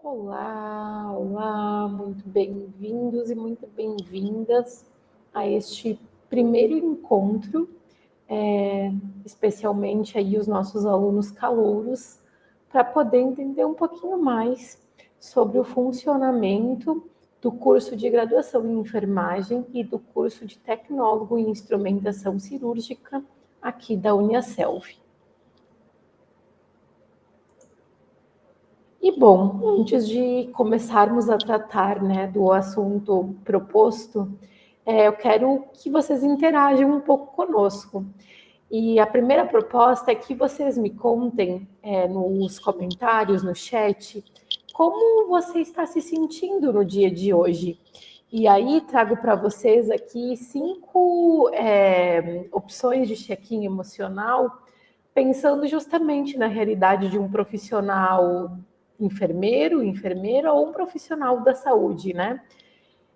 Olá, olá, muito bem-vindos e muito bem-vindas a este primeiro encontro, especialmente aí os nossos alunos calouros, para poder entender um pouquinho mais sobre o funcionamento do curso de graduação em enfermagem e do curso de tecnólogo em instrumentação cirúrgica aqui da Uniaselv. E bom, antes de começarmos a tratar, do assunto proposto, eu quero que vocês interajam um pouco conosco. E a primeira proposta é que vocês me contem nos comentários, no chat, como você está se sentindo no dia de hoje. E aí trago para vocês aqui 5 opções de check-in emocional, pensando justamente na realidade de um profissional enfermeiro, enfermeira ou um profissional da saúde, né?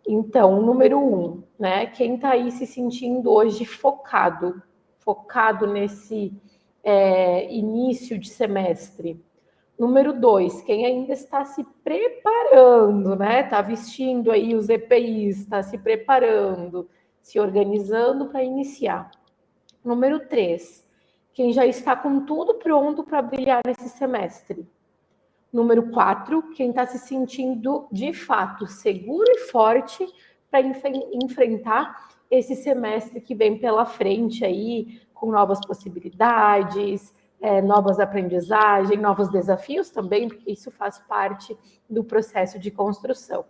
Então, número 1, né? Quem está aí se sentindo hoje focado nesse início de semestre. Número 2, quem ainda está se preparando, né? Está vestindo aí os EPIs, está se preparando, se organizando para iniciar. Número 3, quem já está com tudo pronto para brilhar nesse semestre. Número 4, quem está se sentindo de fato seguro e forte para enfrentar esse semestre que vem pela frente aí, com novas possibilidades, novas aprendizagens, novos desafios também, porque isso faz parte do processo de construção.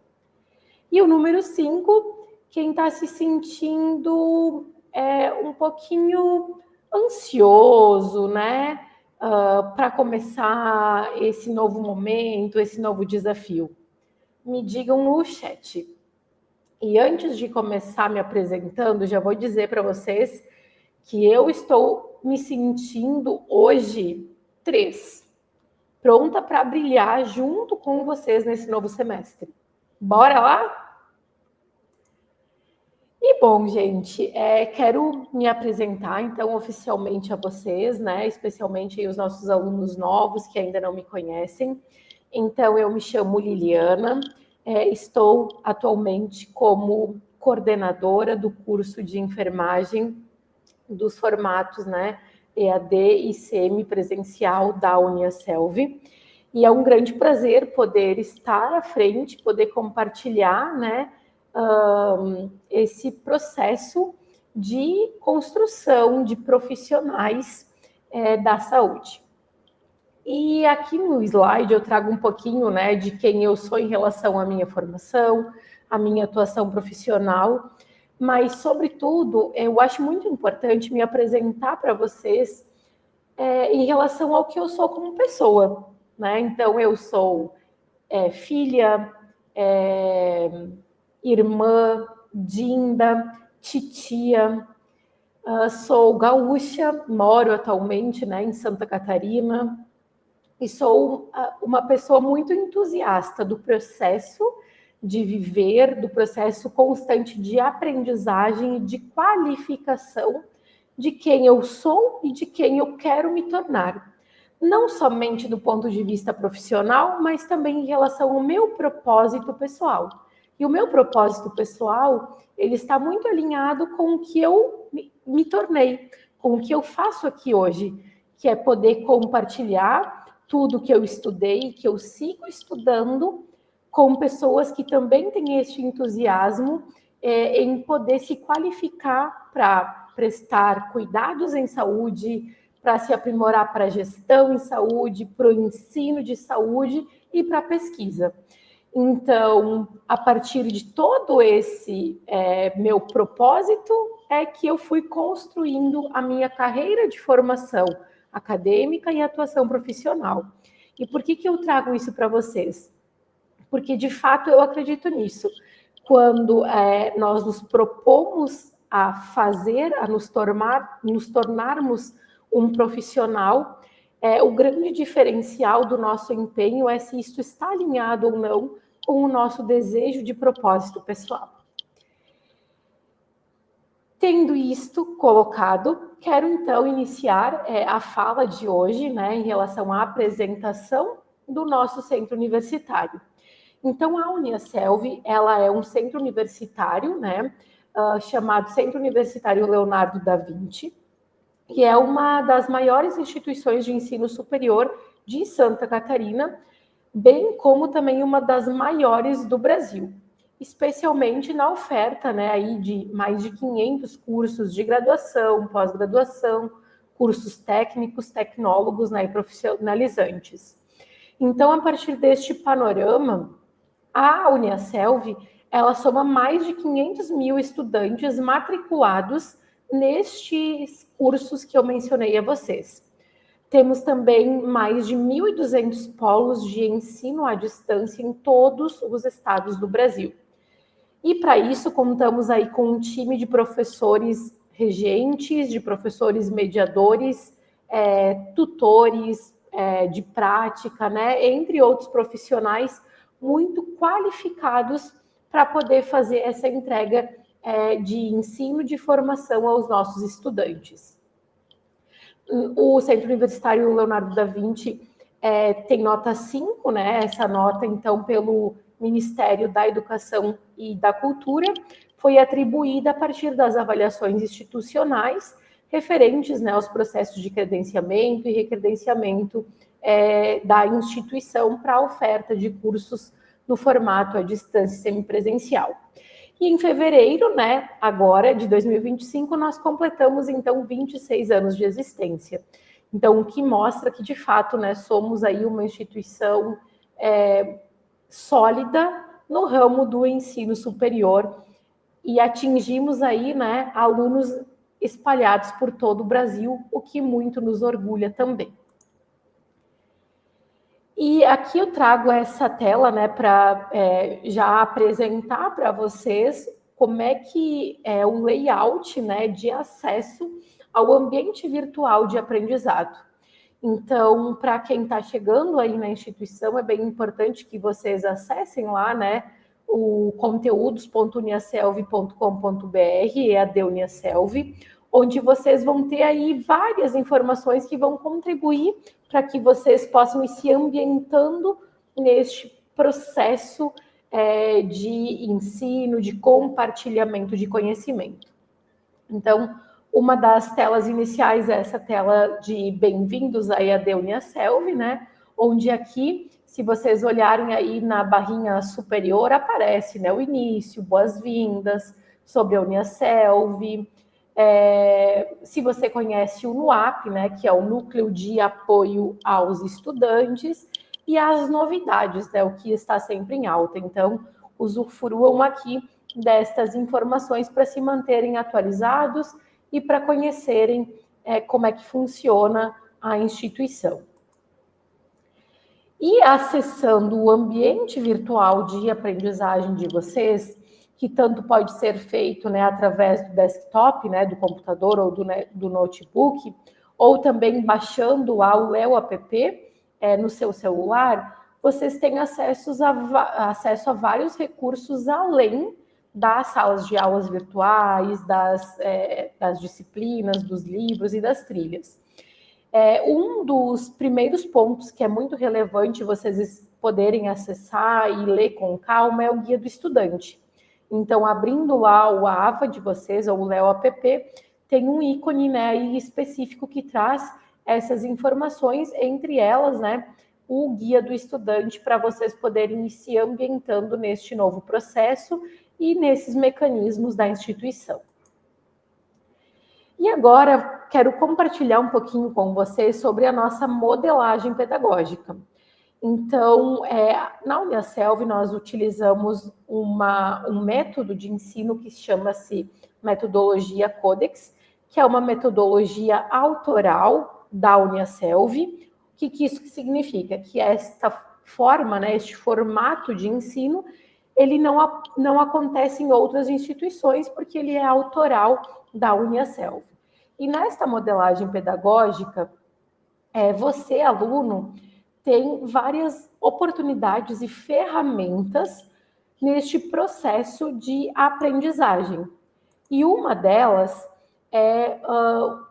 E o número 5, quem está se sentindo um pouquinho ansioso, né? Para começar esse novo momento, esse novo desafio. Me digam no chat. E antes de começar me apresentando, já vou dizer para vocês que eu estou me sentindo hoje 3, pronta para brilhar junto com vocês nesse novo semestre. Bora lá? E bom, gente, quero me apresentar então oficialmente a vocês, né? Especialmente os nossos alunos novos que ainda não me conhecem. Então, eu me chamo Liliana, estou atualmente como coordenadora do curso de enfermagem dos formatos, né? EAD e semipresencial da Uniaselv. E é um grande prazer poder estar à frente, poder compartilhar, né? Esse processo de construção de profissionais da saúde. E aqui no slide eu trago um pouquinho, né, de quem eu sou em relação à minha formação, à minha atuação profissional, mas, sobretudo, eu acho muito importante me apresentar para vocês em relação ao que eu sou como pessoa, né? Então, eu sou filha, irmã, dinda, titia, sou gaúcha, moro atualmente, né, em Santa Catarina, e sou uma pessoa muito entusiasta do processo de viver, do processo constante de aprendizagem e de qualificação de quem eu sou e de quem eu quero me tornar. Não somente do ponto de vista profissional, mas também em relação ao meu propósito pessoal. E o meu propósito pessoal, ele está muito alinhado com o que eu me tornei, com o que eu faço aqui hoje, que é poder compartilhar tudo que eu estudei, que eu sigo estudando, com pessoas que também têm este entusiasmo em poder se qualificar para prestar cuidados em saúde, para se aprimorar para a gestão em saúde, para o ensino de saúde e para a pesquisa. Então, a partir de todo esse meu propósito, é que eu fui construindo a minha carreira de formação acadêmica e atuação profissional. E por que eu trago isso para vocês? Porque, de fato, eu acredito nisso. Quando nós nos propomos a fazer, a nos tornarmos um profissional, o grande diferencial do nosso empenho é se isso está alinhado ou não com o nosso desejo de propósito pessoal. Tendo isto colocado, quero então iniciar a fala de hoje, né, em relação à apresentação do nosso centro universitário. Então, a Uniaselv, ela é um centro universitário, né, chamado Centro Universitário Leonardo da Vinci, que é uma das maiores instituições de ensino superior de Santa Catarina, bem como também uma das maiores do Brasil, especialmente na oferta, né, aí de mais de 500 cursos de graduação, pós-graduação, cursos técnicos, tecnólogos, né, e profissionalizantes. Então, a partir deste panorama, a Uniaselv, ela soma mais de 500 mil estudantes matriculados nestes cursos que eu mencionei a vocês. Temos também mais de 1.200 polos de ensino à distância em todos os estados do Brasil. E para isso contamos aí com um time de professores regentes, de professores mediadores, tutores de prática, né, entre outros profissionais muito qualificados para poder fazer essa entrega de ensino, de formação aos nossos estudantes. O Centro Universitário Leonardo da Vinci tem nota 5, né? Essa nota, então, pelo Ministério da Educação e da Cultura, foi atribuída a partir das avaliações institucionais referentes, né, aos processos de credenciamento e recredenciamento da instituição para a oferta de cursos no formato à distância semipresencial. E em fevereiro, né, agora de 2025, nós completamos então 26 anos de existência. Então, o que mostra que de fato, né, somos aí uma instituição sólida no ramo do ensino superior e atingimos aí, né, alunos espalhados por todo o Brasil, o que muito nos orgulha também. E aqui eu trago essa tela, né, para já apresentar para vocês como é que é o layout, né, de acesso ao ambiente virtual de aprendizado. Então, para quem está chegando aí na instituição, é bem importante que vocês acessem lá, né, o conteúdos.uniaselv.com.br, EAD Uniaselv, onde vocês vão ter aí várias informações que vão contribuir para que vocês possam ir se ambientando neste processo de ensino, de compartilhamento de conhecimento. Então, uma das telas iniciais é essa tela de bem-vindos à EAD Uniaselv, né? Onde aqui, se vocês olharem aí na barrinha superior, aparece, né, o início, boas-vindas, sobre a Uniaselv. Se você conhece o NUAP, né, que é o Núcleo de Apoio aos Estudantes, e as novidades, né, o que está sempre em alta. Então, usufruam aqui destas informações para se manterem atualizados e para conhecerem como é que funciona a instituição. E acessando o ambiente virtual de aprendizagem de vocês, que tanto pode ser feito, né, através do desktop, né, do computador ou do notebook, ou também baixando lá o Leo App no seu celular, vocês têm acesso a vários recursos além das salas de aulas virtuais, das disciplinas, dos livros e das trilhas. Um dos primeiros pontos que é muito relevante vocês poderem acessar e ler com calma é o Guia do Estudante. Então, abrindo lá o AVA de vocês, ou o Leo App, tem um ícone, né, específico que traz essas informações, entre elas, né, o Guia do Estudante, para vocês poderem ir se ambientando neste novo processo e nesses mecanismos da instituição. E agora, quero compartilhar um pouquinho com vocês sobre a nossa modelagem pedagógica. Então, na Uniaselv, nós utilizamos um método de ensino que chama-se metodologia Codex, que é uma metodologia autoral da Uniaselv. O que isso significa? Que esta forma, né, este formato de ensino, ele não acontece em outras instituições, porque ele é autoral da Uniaselv. E nesta modelagem pedagógica, você, aluno, tem várias oportunidades e ferramentas neste processo de aprendizagem. E uma delas é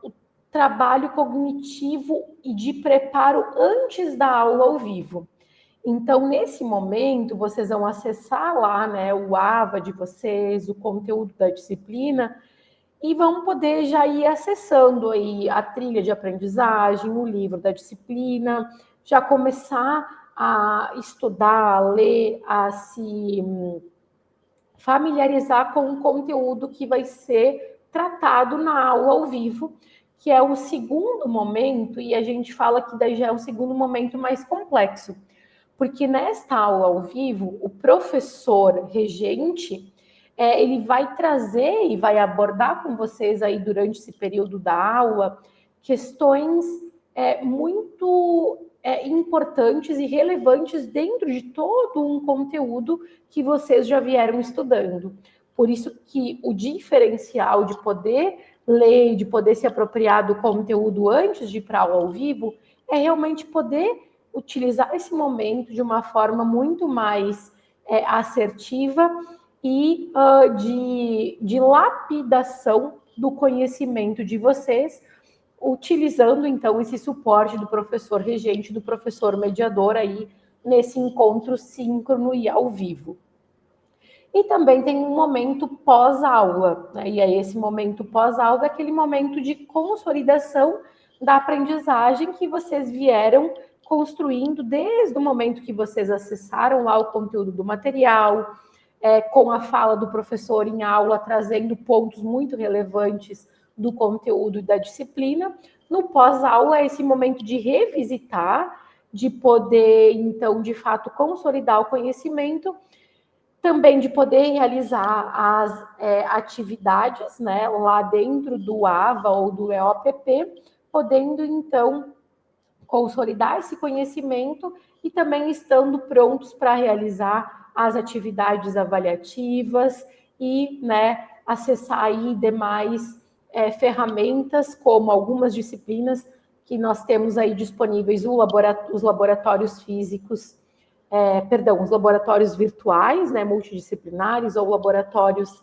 o trabalho cognitivo e de preparo antes da aula ao vivo. Então, nesse momento, vocês vão acessar lá, né, o AVA de vocês, o conteúdo da disciplina, e vão poder já ir acessando aí a trilha de aprendizagem, o livro da disciplina, já começar a estudar, a ler, a se familiarizar com o conteúdo que vai ser tratado na aula ao vivo, que é o segundo momento, e a gente fala que daí já é o segundo momento mais complexo, porque nesta aula ao vivo, o professor regente, ele vai trazer e vai abordar com vocês aí durante esse período da aula questões muito importantes e relevantes dentro de todo um conteúdo que vocês já vieram estudando. Por isso que o diferencial de poder ler, de poder se apropriar do conteúdo antes de ir para a aula ao vivo, é realmente poder utilizar esse momento de uma forma muito mais assertiva e de lapidação do conhecimento de vocês, utilizando então esse suporte do professor regente, do professor mediador aí nesse encontro síncrono e ao vivo. E também tem um momento pós-aula, né? E aí esse momento pós-aula é aquele momento de consolidação da aprendizagem que vocês vieram construindo desde o momento que vocês acessaram lá o conteúdo do material, com a fala do professor em aula, trazendo pontos muito relevantes do conteúdo e da disciplina. No pós-aula, é esse momento de revisitar, de poder, então, de fato, consolidar o conhecimento, também de poder realizar as atividades, né, lá dentro do AVA ou do EOPP, podendo, então, consolidar esse conhecimento e também estando prontos para realizar as atividades avaliativas e, né, acessar aí demais ferramentas, como algumas disciplinas que nós temos aí disponíveis, os laboratórios físicos, os laboratórios virtuais, né, multidisciplinares, ou laboratórios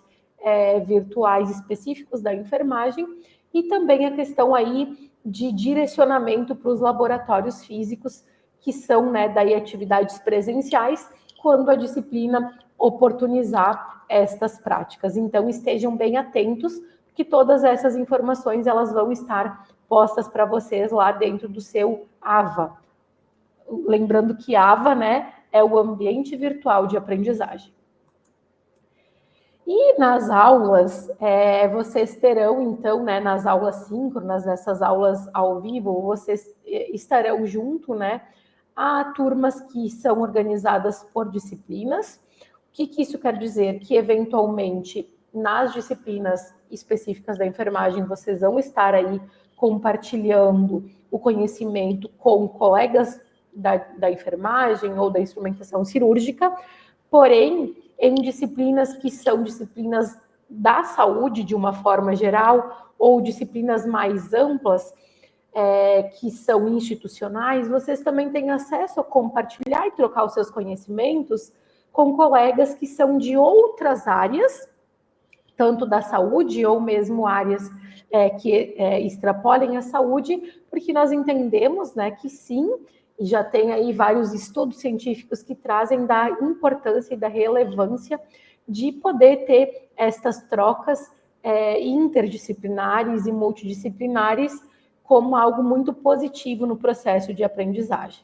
virtuais específicos da enfermagem, e também a questão aí de direcionamento para os laboratórios físicos, que são, né, daí atividades presenciais, quando a disciplina oportunizar estas práticas. Então, estejam bem atentos, que todas essas informações elas vão estar postas para vocês lá dentro do seu AVA. Lembrando que AVA, né, é o ambiente virtual de aprendizagem. E nas aulas, vocês terão, então, né, nas aulas síncronas, nessas aulas ao vivo, vocês estarão junto, né, a turmas que são organizadas por disciplinas. O que isso quer dizer? Que, eventualmente, nas disciplinas específicas da enfermagem, vocês vão estar aí compartilhando o conhecimento com colegas da enfermagem ou da instrumentação cirúrgica, porém, em disciplinas que são disciplinas da saúde de uma forma geral, ou disciplinas mais amplas, que são institucionais, vocês também têm acesso a compartilhar e trocar os seus conhecimentos com colegas que são de outras áreas, tanto da saúde ou mesmo áreas que extrapolem a saúde, porque nós entendemos, né, que sim, e já tem aí vários estudos científicos que trazem da importância e da relevância de poder ter estas trocas interdisciplinares e multidisciplinares como algo muito positivo no processo de aprendizagem.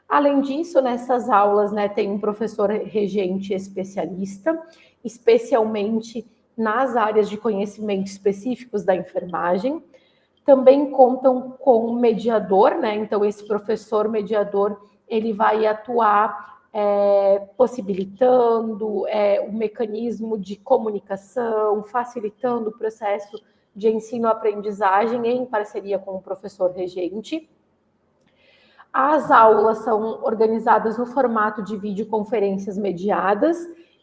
Além disso, nessas aulas, né, tem um professor regente especialista, especialmente nas áreas de conhecimento específicos da enfermagem. Também contam com um mediador, né? Então, esse professor mediador, ele vai atuar possibilitando o mecanismo de comunicação, facilitando o processo de ensino-aprendizagem em parceria com o professor regente. As aulas são organizadas no formato de videoconferências mediadas.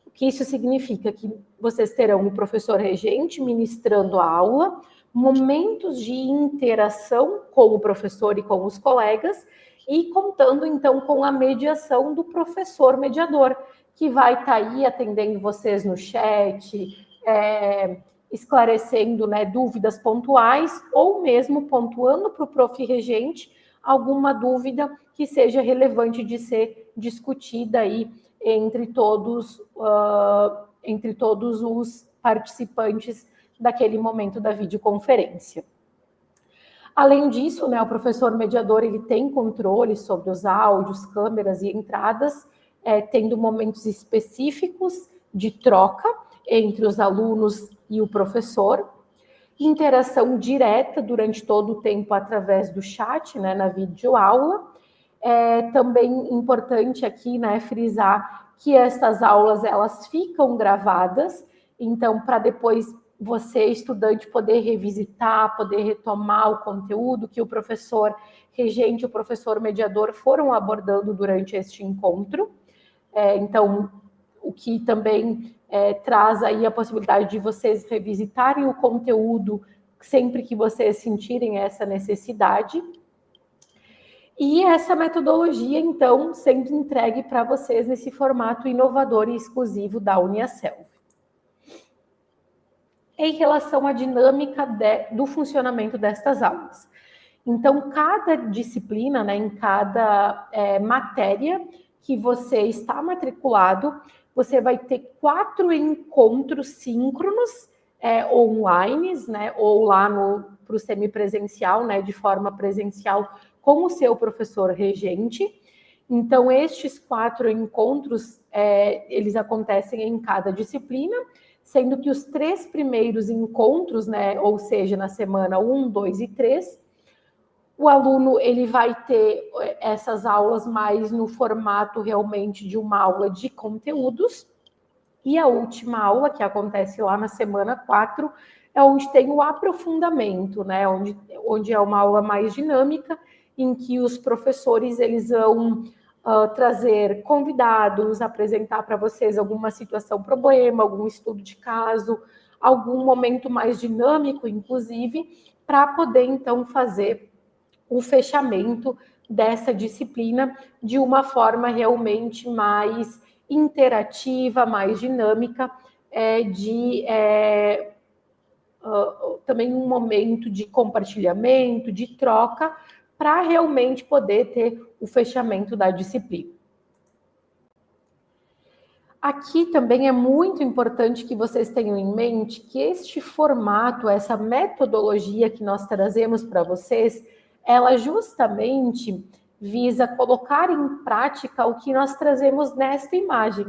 O que isso significa? Que vocês terão o professor regente ministrando a aula, momentos de interação com o professor e com os colegas, e contando, então, com a mediação do professor mediador, que vai estar aí atendendo vocês no chat, esclarecendo, né, dúvidas pontuais, ou mesmo pontuando para o prof. regente alguma dúvida que seja relevante de ser discutida aí entre todos os participantes daquele momento da videoconferência. Além disso, né, o professor mediador ele tem controle sobre os áudios, câmeras e entradas, tendo momentos específicos de troca entre os alunos e o professor, interação direta durante todo o tempo através do chat, né, na videoaula. Também importante aqui, né, frisar que estas aulas elas ficam gravadas, então para depois você, estudante, poder revisitar, poder retomar o conteúdo que o professor regente, o professor mediador foram abordando durante este encontro. Então, o que também traz aí a possibilidade de vocês revisitarem o conteúdo sempre que vocês sentirem essa necessidade. E essa metodologia, então, sendo entregue para vocês nesse formato inovador e exclusivo da UniaSelv. Em relação à dinâmica do funcionamento destas aulas. Então, cada disciplina, né, em cada matéria que você está matriculado, você vai ter 4 encontros síncronos online, né, ou lá para o semipresencial, né, de forma presencial, com o seu professor regente. Então, estes 4 encontros, eles acontecem em cada disciplina, sendo que os 3 primeiros encontros, né, ou seja, na semana 1, 2 e 3, o aluno ele vai ter essas aulas mais no formato realmente de uma aula de conteúdos, e a última aula, que acontece lá na semana 4, é onde tem o aprofundamento, né, onde é uma aula mais dinâmica, em que os professores eles vão trazer convidados, apresentar para vocês alguma situação, problema, algum estudo de caso, algum momento mais dinâmico, inclusive, para poder, então, fazer o fechamento dessa disciplina de uma forma realmente mais interativa, mais dinâmica, também um momento de compartilhamento, de troca, para realmente poder ter o fechamento da disciplina. Aqui também é muito importante que vocês tenham em mente que este formato, essa metodologia que nós trazemos para vocês, ela justamente visa colocar em prática o que nós trazemos nesta imagem,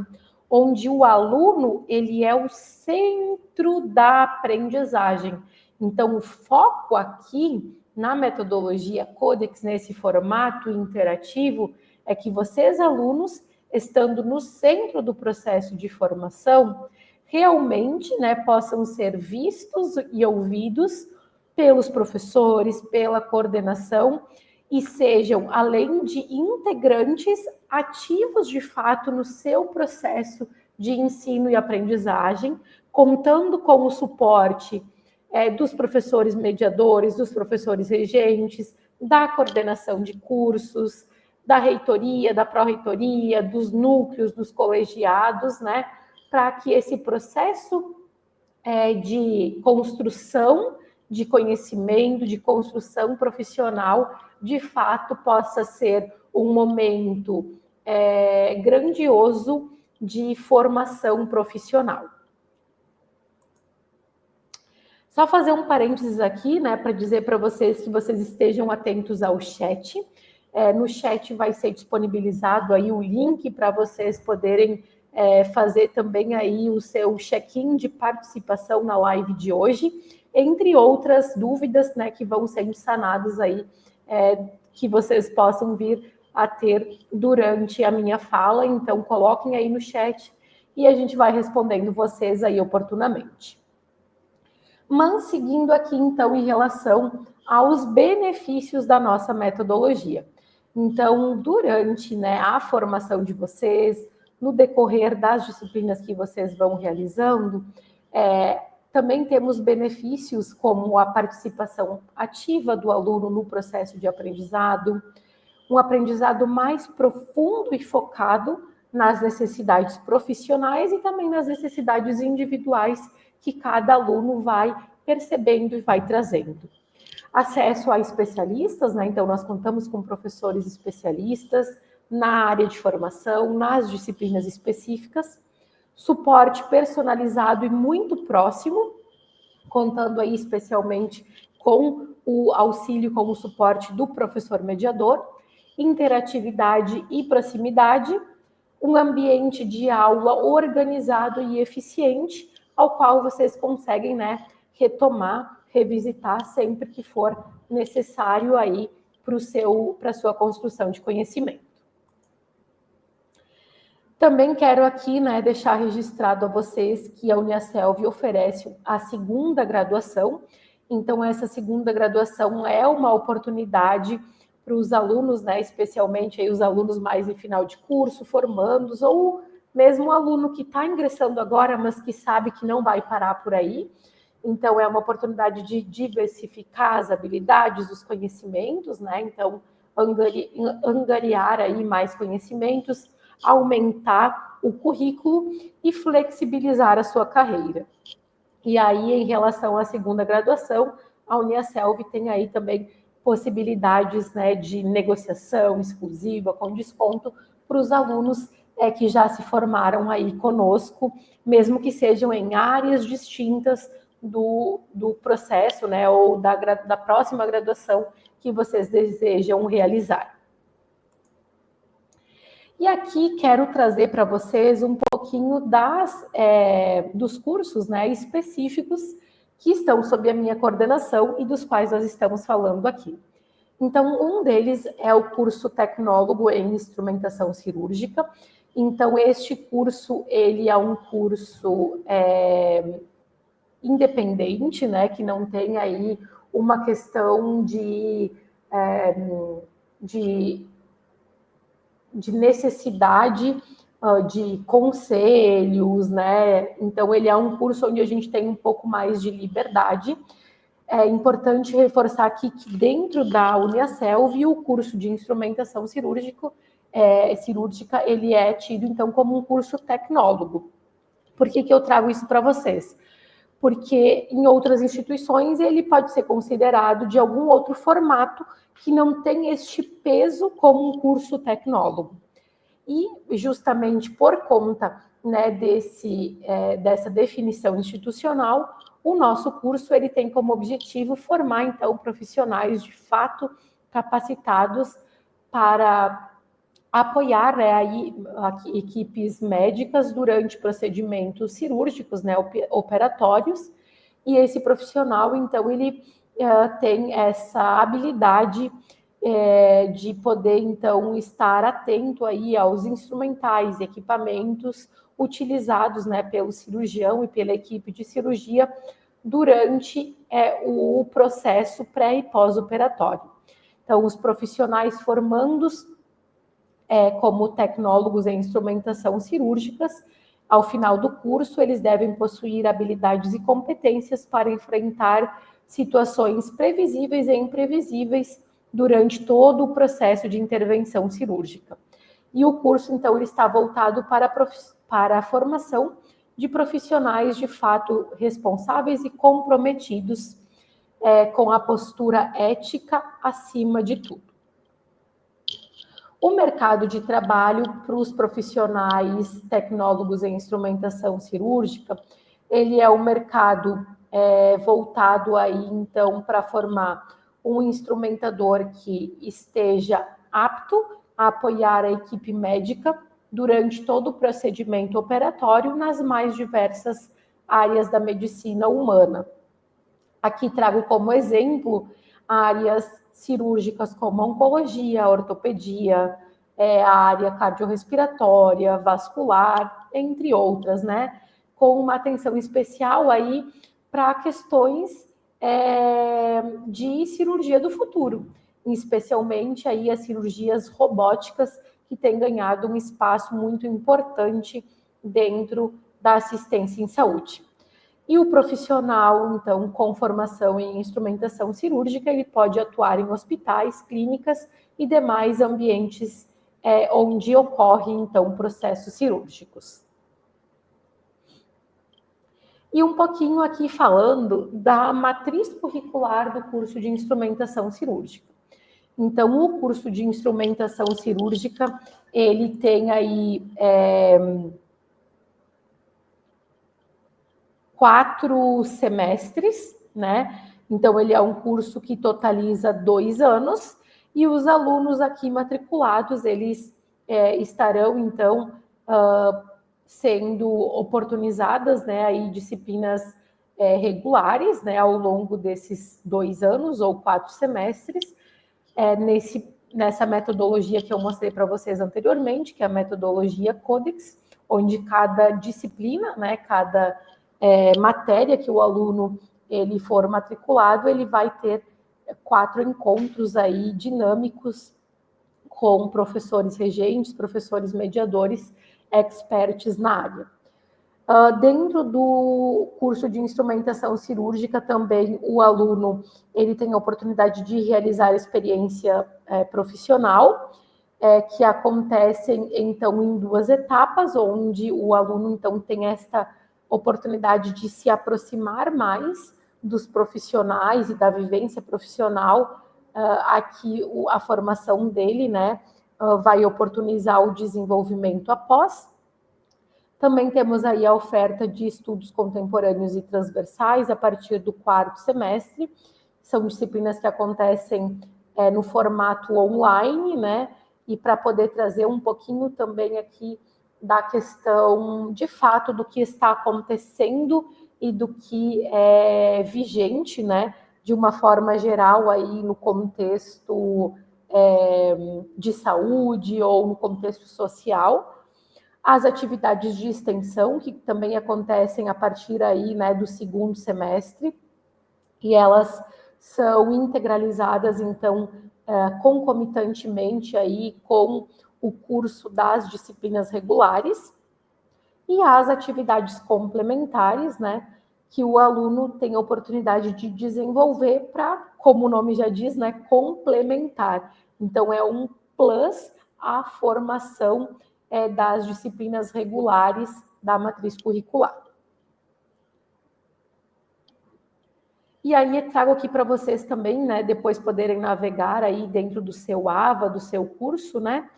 onde o aluno ele é o centro da aprendizagem. Então, o foco aqui na metodologia Codex, nesse formato interativo, é que vocês, alunos, estando no centro do processo de formação, realmente, né, possam ser vistos e ouvidos pelos professores, pela coordenação, e sejam, além de integrantes, ativos de fato no seu processo de ensino e aprendizagem, contando com o suporte dos professores mediadores, dos professores regentes, da coordenação de cursos, da reitoria, da pró-reitoria, dos núcleos, dos colegiados, né, para que esse processo de construção de conhecimento, de construção profissional, de fato possa ser um momento grandioso de formação profissional. Só fazer um parênteses aqui, né, para dizer para vocês que vocês estejam atentos ao chat. No chat vai ser disponibilizado aí o link para vocês poderem fazer também aí o seu check-in de participação na live de hoje, entre outras dúvidas, né, que vão sendo sanadas aí, que vocês possam vir a ter durante a minha fala. Então, coloquem aí no chat e a gente vai respondendo vocês aí oportunamente. Mas seguindo aqui, então, em relação aos benefícios da nossa metodologia. Então, durante, né, a formação de vocês, no decorrer das disciplinas que vocês vão realizando, também temos benefícios como a participação ativa do aluno no processo de aprendizado, um aprendizado mais profundo e focado nas necessidades profissionais e também nas necessidades individuais que cada aluno vai percebendo e vai trazendo. acesso a especialistas, né? Então, nós contamos com professores especialistas na área de formação, nas disciplinas específicas, suporte personalizado e muito próximo, contando aí especialmente com o auxílio, com o suporte do professor mediador, interatividade e proximidade, um ambiente de aula organizado e eficiente, ao qual vocês conseguem, né, retomar, revisitar sempre que for necessário aí para a sua construção de conhecimento. Também quero aqui, né, deixar registrado a vocês que a Uniaselv oferece a segunda graduação. Então, essa segunda graduação é uma oportunidade para os alunos, né, especialmente aí os alunos mais em final de curso, formandos, ou mesmo o aluno que está ingressando agora, mas que sabe que não vai parar por aí. Então, é uma oportunidade de diversificar as habilidades, os conhecimentos, né? Então, angariar aí mais conhecimentos, aumentar o currículo e flexibilizar a sua carreira. E aí, em relação à segunda graduação, a Uniaselv tem aí também possibilidades, né, de negociação exclusiva com desconto para os alunos que já se formaram aí conosco, mesmo que sejam em áreas distintas do processo, né, ou da próxima graduação que vocês desejam realizar. E aqui quero trazer para vocês um pouquinho dos cursos, né, específicos que estão sob a minha coordenação e dos quais nós estamos falando aqui. Então, um deles é o curso Tecnólogo em Instrumentação Cirúrgica. Então, este curso, ele é um curso independente, né, que não tem aí uma questão de necessidade de conselhos, né? Então, ele é um curso onde a gente tem um pouco mais de liberdade. É importante reforçar aqui que dentro da Uniaselv, o curso de instrumentação cirúrgica, ele é tido, então, como um curso tecnólogo. Por que eu trago isso para vocês? Porque em outras instituições ele pode ser considerado de algum outro formato que não tem este peso como um curso tecnólogo. E justamente por conta, né, dessa definição institucional, o nosso curso ele tem como objetivo formar, então, profissionais de fato capacitados para apoiar, né, equipes médicas durante procedimentos cirúrgicos, né, operatórios, e esse profissional, então, ele tem essa habilidade de poder, então, estar atento aí aos instrumentais e equipamentos utilizados, né, pelo cirurgião e pela equipe de cirurgia durante o processo pré e pós-operatório. Então, os profissionais formandos como tecnólogos em instrumentação cirúrgicas, ao final do curso, eles devem possuir habilidades e competências para enfrentar situações previsíveis e imprevisíveis durante todo o processo de intervenção cirúrgica. E o curso, então, ele está voltado para a formação de profissionais de fato responsáveis e comprometidos com a postura ética acima de tudo. O mercado de trabalho para os profissionais tecnólogos em instrumentação cirúrgica, ele é um mercado voltado aí, então, para formar um instrumentador que esteja apto a apoiar a equipe médica durante todo o procedimento operatório nas mais diversas áreas da medicina humana. Aqui trago como exemplo áreas cirúrgicas como oncologia, ortopedia, a área cardiorrespiratória, vascular, entre outras, né? Com uma atenção especial aí para questões de cirurgia do futuro, especialmente aí as cirurgias robóticas que têm ganhado um espaço muito importante dentro da assistência em saúde. E o profissional, então, com formação em instrumentação cirúrgica, ele pode atuar em hospitais, clínicas e demais ambientes onde ocorrem, então, processos cirúrgicos. E um pouquinho aqui falando da matriz curricular do curso de instrumentação cirúrgica. Então, o curso de instrumentação cirúrgica, ele tem aí 4 semestres, né? Então, ele é um curso que totaliza 2 anos, e os alunos aqui matriculados, eles estarão, então, sendo oportunizadas, né, aí disciplinas regulares, né, ao longo desses 2 anos ou 4 semestres, nessa metodologia que eu mostrei para vocês anteriormente, que é a metodologia Codex, onde cada disciplina, né, cada matéria que o aluno ele for matriculado, ele vai ter 4 encontros aí dinâmicos com professores regentes, professores mediadores, experts na área. Dentro do curso de instrumentação cirúrgica também o aluno ele tem a oportunidade de realizar experiência profissional, que acontecem então em 2 etapas, onde o aluno então tem esta oportunidade de se aproximar mais dos profissionais e da vivência profissional. Aqui a formação dele, né, vai oportunizar o desenvolvimento após. Também temos aí a oferta de estudos contemporâneos e transversais a partir do 4º semestre. São disciplinas que acontecem no formato online, né? E para poder trazer um pouquinho também aqui da questão, de fato, do que está acontecendo e do que é vigente, né? De uma forma geral aí no contexto de saúde ou no contexto social. As atividades de extensão, que também acontecem a partir aí, né, do 2º semestre, e elas são integralizadas, então, concomitantemente aí com o curso das disciplinas regulares, e as atividades complementares, né, que o aluno tem a oportunidade de desenvolver para, como o nome já diz, né, complementar. Então, é um plus à formação das disciplinas regulares da matriz curricular. E aí trago aqui para vocês também, né, depois poderem navegar aí dentro do seu AVA, do seu curso, né,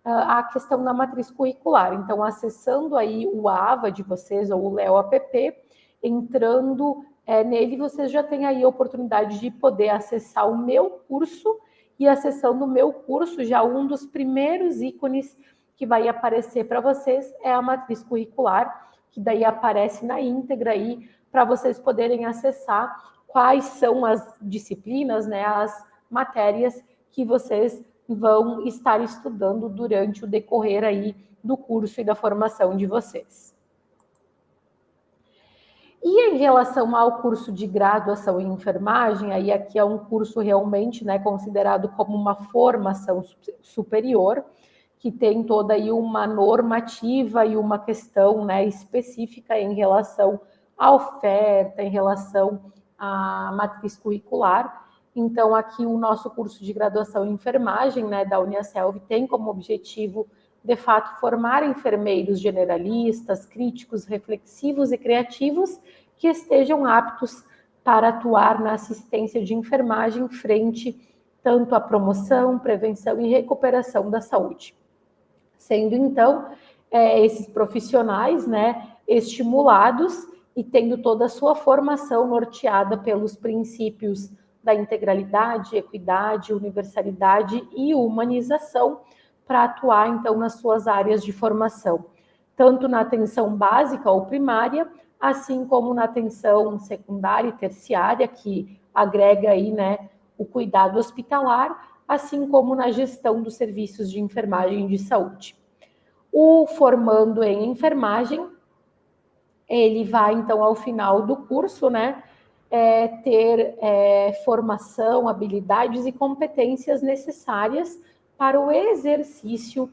a questão da matriz curricular. Então, acessando aí o AVA de vocês, ou o Leo App, entrando nele, vocês já têm aí a oportunidade de poder acessar o meu curso, e acessando o meu curso, já um dos primeiros ícones que vai aparecer para vocês é a matriz curricular, que daí aparece na íntegra aí, para vocês poderem acessar quais são as disciplinas, né, as matérias que vocês vão estar estudando durante o decorrer aí do curso e da formação de vocês. E em relação ao curso de graduação em enfermagem, aí aqui é um curso realmente, né, considerado como uma formação superior, que tem toda aí uma normativa e uma questão, né, específica em relação à oferta, em relação à matriz curricular. Então, aqui o nosso curso de graduação em enfermagem, né, da Uniaselv, tem como objetivo, de fato, formar enfermeiros generalistas, críticos, reflexivos e criativos que estejam aptos para atuar na assistência de enfermagem frente tanto à promoção, prevenção e recuperação da saúde. Sendo, então, esses profissionais, né, estimulados e tendo toda a sua formação norteada pelos princípios da integralidade, equidade, universalidade e humanização para atuar, então, nas suas áreas de formação, tanto na atenção básica ou primária, assim como na atenção secundária e terciária, que agrega aí, né, o cuidado hospitalar, assim como na gestão dos serviços de enfermagem de saúde. O formando em enfermagem, ele vai, então, ao final do curso, né, ter formação, habilidades e competências necessárias para o exercício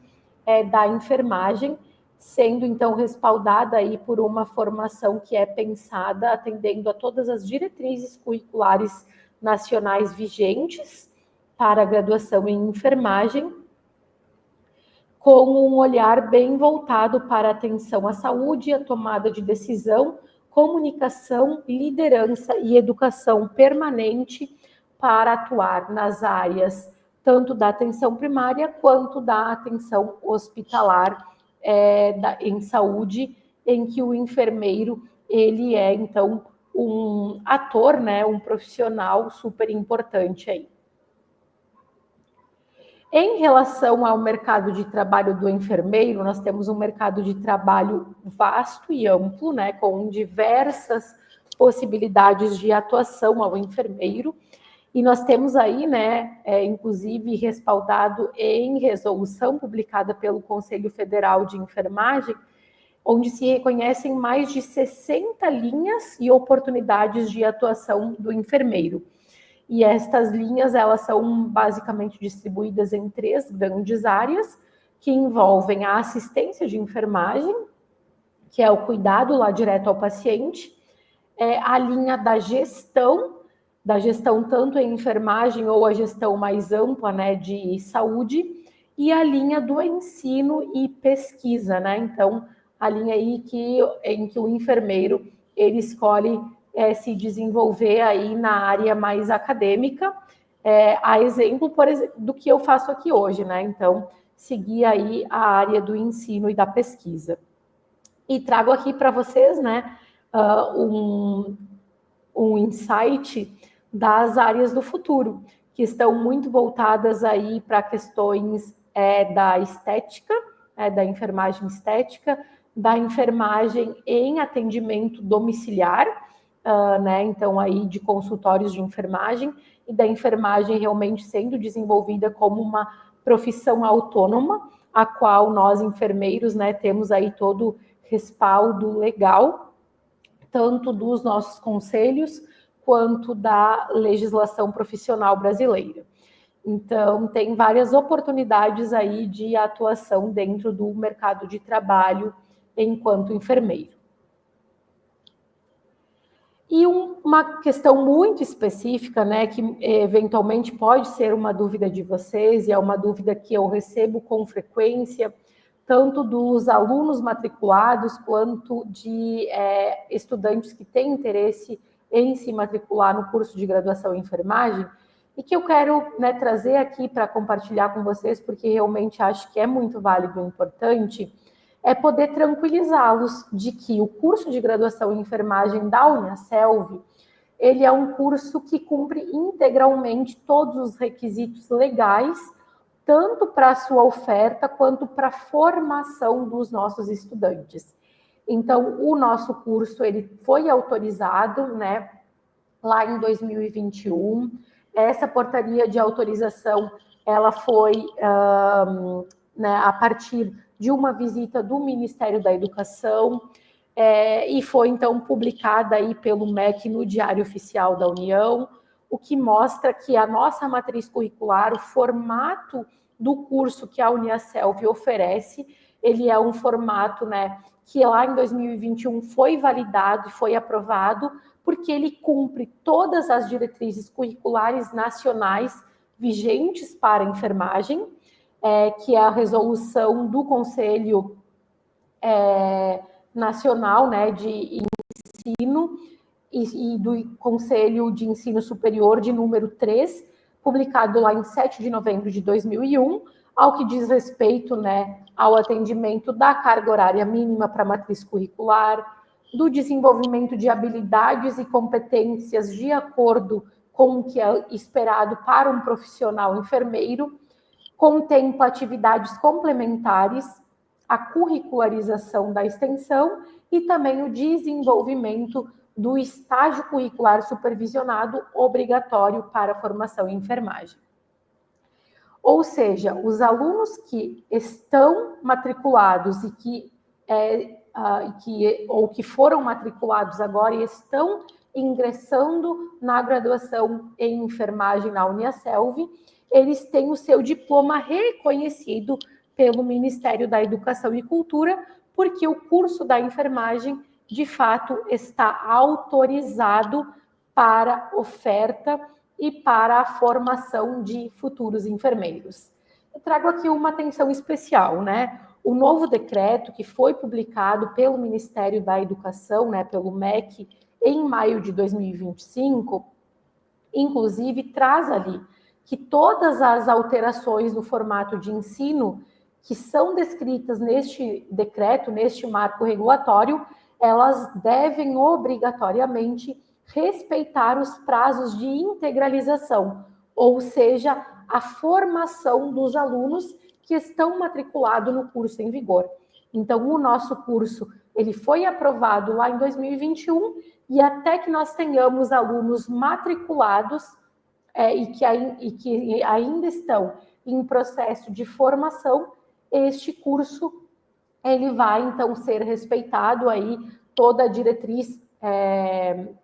da enfermagem, sendo, então, respaldada aí por uma formação que é pensada atendendo a todas as diretrizes curriculares nacionais vigentes para a graduação em enfermagem, com um olhar bem voltado para a atenção à saúde e a tomada de decisão, comunicação, liderança e educação permanente para atuar nas áreas tanto da atenção primária quanto da atenção hospitalar em saúde, em que o enfermeiro ele é então um ator, né, um profissional super importante aí. Em relação ao mercado de trabalho do enfermeiro, nós temos um mercado de trabalho vasto e amplo, né, com diversas possibilidades de atuação ao enfermeiro. E nós temos aí, né, inclusive respaldado em resolução publicada pelo Conselho Federal de Enfermagem, onde se reconhecem mais de 60 linhas e oportunidades de atuação do enfermeiro. E estas linhas, elas são basicamente distribuídas em 3 grandes áreas, que envolvem a assistência de enfermagem, que é o cuidado lá direto ao paciente, a linha da gestão tanto em enfermagem ou a gestão mais ampla, né, de saúde, e a linha do ensino e pesquisa, né? Então, a linha aí em que o enfermeiro ele escolhe se desenvolver aí na área mais acadêmica, a exemplo, por exemplo, do que eu faço aqui hoje, né? Então, seguir aí a área do ensino e da pesquisa. E trago aqui para vocês, né, um insight das áreas do futuro, que estão muito voltadas aí para questões da estética, da enfermagem estética, da enfermagem em atendimento domiciliar, né? Então aí de consultórios de enfermagem e da enfermagem realmente sendo desenvolvida como uma profissão autônoma, a qual nós enfermeiros, né, temos aí todo respaldo legal, tanto dos nossos conselhos quanto da legislação profissional brasileira. Então, tem várias oportunidades aí de atuação dentro do mercado de trabalho enquanto enfermeiro. E uma questão muito específica, né, que eventualmente pode ser uma dúvida de vocês, e é uma dúvida que eu recebo com frequência, tanto dos alunos matriculados, quanto de estudantes que têm interesse em se matricular no curso de graduação em enfermagem, e que eu quero, né, trazer aqui para compartilhar com vocês, porque realmente acho que é muito válido e importante, é poder tranquilizá-los de que o curso de graduação em enfermagem da Uniaselv, ele é um curso que cumpre integralmente todos os requisitos legais, tanto para a sua oferta quanto para a formação dos nossos estudantes. Então, o nosso curso ele foi autorizado, né, lá em 2021. Essa portaria de autorização, ela foi né, a partir de uma visita do Ministério da Educação, e foi então publicada aí pelo MEC no Diário Oficial da União, o que mostra que a nossa matriz curricular, o formato do curso que a Uniaselv oferece, ele é um formato, né, que lá em 2021 foi validado e foi aprovado, porque ele cumpre todas as diretrizes curriculares nacionais vigentes para a enfermagem, que é a resolução do Conselho Nacional, né, de Ensino e do Conselho de Ensino Superior de número 3, publicado lá em 7 de novembro de 2001, ao que diz respeito, né, ao atendimento da carga horária mínima para a matriz curricular, do desenvolvimento de habilidades e competências de acordo com o que é esperado para um profissional enfermeiro, contempla atividades complementares, a curricularização da extensão e também o desenvolvimento do estágio curricular supervisionado obrigatório para a formação em enfermagem. Ou seja, os alunos que estão matriculados e que foram matriculados agora e estão ingressando na graduação em enfermagem na Uniaselv, eles têm o seu diploma reconhecido pelo Ministério da Educação e Cultura, porque o curso da enfermagem, de fato, está autorizado para oferta e para a formação de futuros enfermeiros. Eu trago aqui uma atenção especial, né? o novo decreto que foi publicado pelo Ministério da Educação, né, pelo MEC, em maio de 2025, inclusive traz ali que todas as alterações no formato de ensino que são descritas neste decreto, neste marco regulatório, elas devem obrigatoriamente respeitar os prazos de integralização, ou seja, a formação dos alunos que estão matriculados no curso em vigor. Então, o nosso curso ele foi aprovado lá em 2021 e até que nós tenhamos alunos matriculados e que ainda estão em processo de formação, este curso ele vai então ser respeitado aí toda a diretriz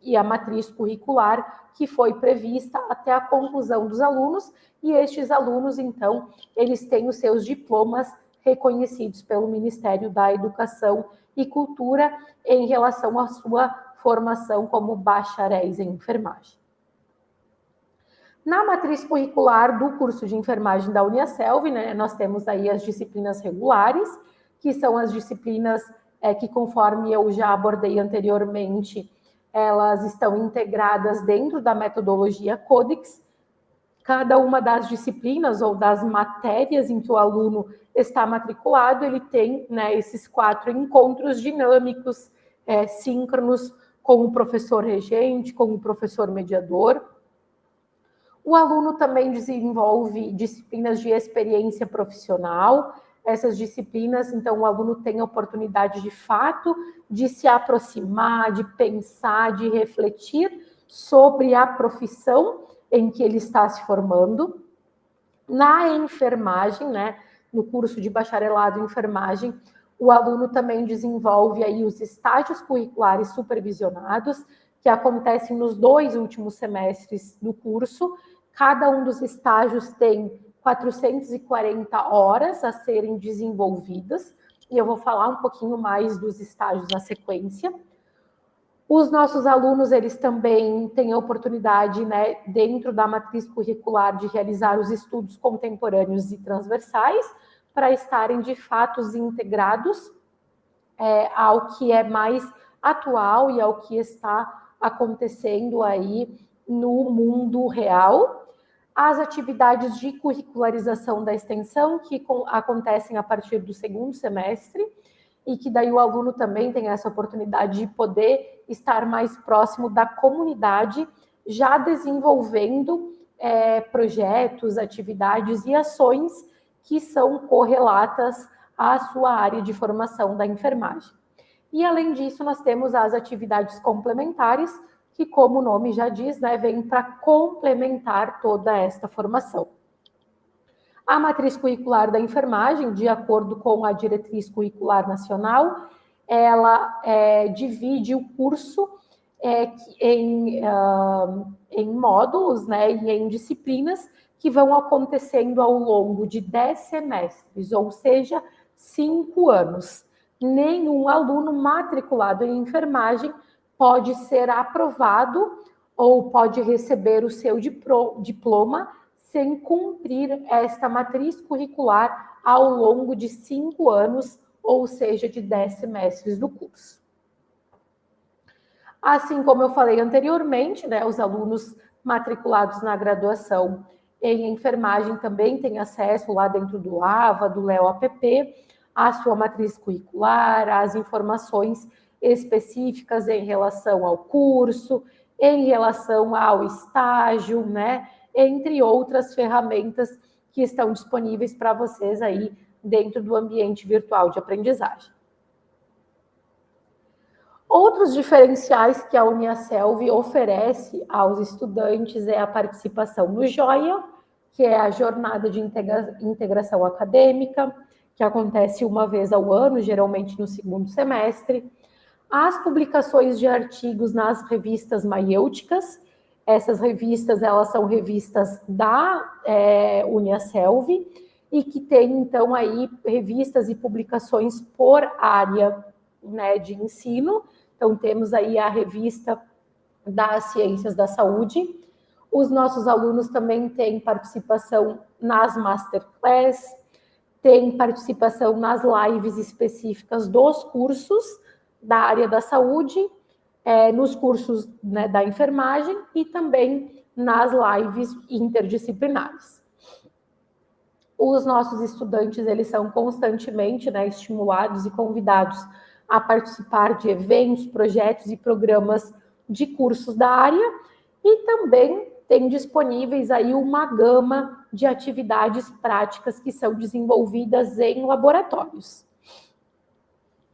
e a matriz curricular que foi prevista até a conclusão dos alunos, e estes alunos então eles têm os seus diplomas reconhecidos pelo Ministério da Educação e Cultura em relação à sua formação como bacharéis em enfermagem. Na matriz curricular do curso de enfermagem da Uniaselv, né, nós temos aí as disciplinas regulares, que são as disciplinas que, conforme eu já abordei anteriormente, elas estão integradas dentro da metodologia Codex. Cada uma das disciplinas ou das matérias em que o aluno está matriculado, ele tem, né, esses 4 encontros dinâmicos, síncronos, com o professor regente, com o professor mediador. O aluno também desenvolve disciplinas de experiência profissional. Essas disciplinas, então, o aluno tem a oportunidade, de fato, de se aproximar, de pensar, de refletir sobre a profissão em que ele está se formando. Na enfermagem, né, no curso de bacharelado em enfermagem, o aluno também desenvolve aí os estágios curriculares supervisionados, que acontecem nos 2 últimos semestres do curso. Cada um dos estágios tem 440 horas a serem desenvolvidas, e eu vou falar um pouquinho mais dos estágios na sequência. Os nossos alunos, eles também têm a oportunidade, né, dentro da matriz curricular, de realizar os estudos contemporâneos e transversais, para estarem, de fato, integrados ao que é mais atual e ao que está acontecendo aí no mundo real. As atividades de curricularização da extensão, que acontecem a partir do 2º semestre, e que daí o aluno também tem essa oportunidade de poder estar mais próximo da comunidade, já desenvolvendo projetos, atividades e ações que são correlatas à sua área de formação da enfermagem. E, além disso, nós temos as atividades complementares, que, como o nome já diz, né, vem para complementar toda esta formação. A matriz curricular da enfermagem, de acordo com a diretriz curricular nacional, ela divide o curso em módulos, né, e em disciplinas que vão acontecendo ao longo de 10 semestres, ou seja, 5 anos. Nenhum aluno matriculado em enfermagem pode ser aprovado ou pode receber o seu diploma sem cumprir esta matriz curricular ao longo de 5 anos, ou seja, de 10 semestres do curso. Assim como eu falei anteriormente, né, os alunos matriculados na graduação em enfermagem também têm acesso lá dentro do AVA, do LEO-APP, à sua matriz curricular, às informações específicas em relação ao curso, em relação ao estágio, né, entre outras ferramentas que estão disponíveis para vocês aí dentro do ambiente virtual de aprendizagem. Outros diferenciais que a Uniaselv oferece aos estudantes é a participação no JOIA, que é a Jornada de Integração Acadêmica, que acontece uma vez ao ano, geralmente no 2º semestre. As publicações de artigos nas revistas maiêuticas. Essas revistas, elas são revistas da Uniaselv, e que tem, então, aí revistas e publicações por área, né, de ensino. Então, temos aí a revista das Ciências da Saúde. Os nossos alunos também têm participação nas masterclass, tem participação nas lives específicas dos cursos da área da saúde, nos cursos, né, da enfermagem e também nas lives interdisciplinares. Os nossos estudantes, eles são constantemente, né, estimulados e convidados a participar de eventos, projetos e programas de cursos da área, e também tem disponíveis aí uma gama de atividades práticas que são desenvolvidas em laboratórios.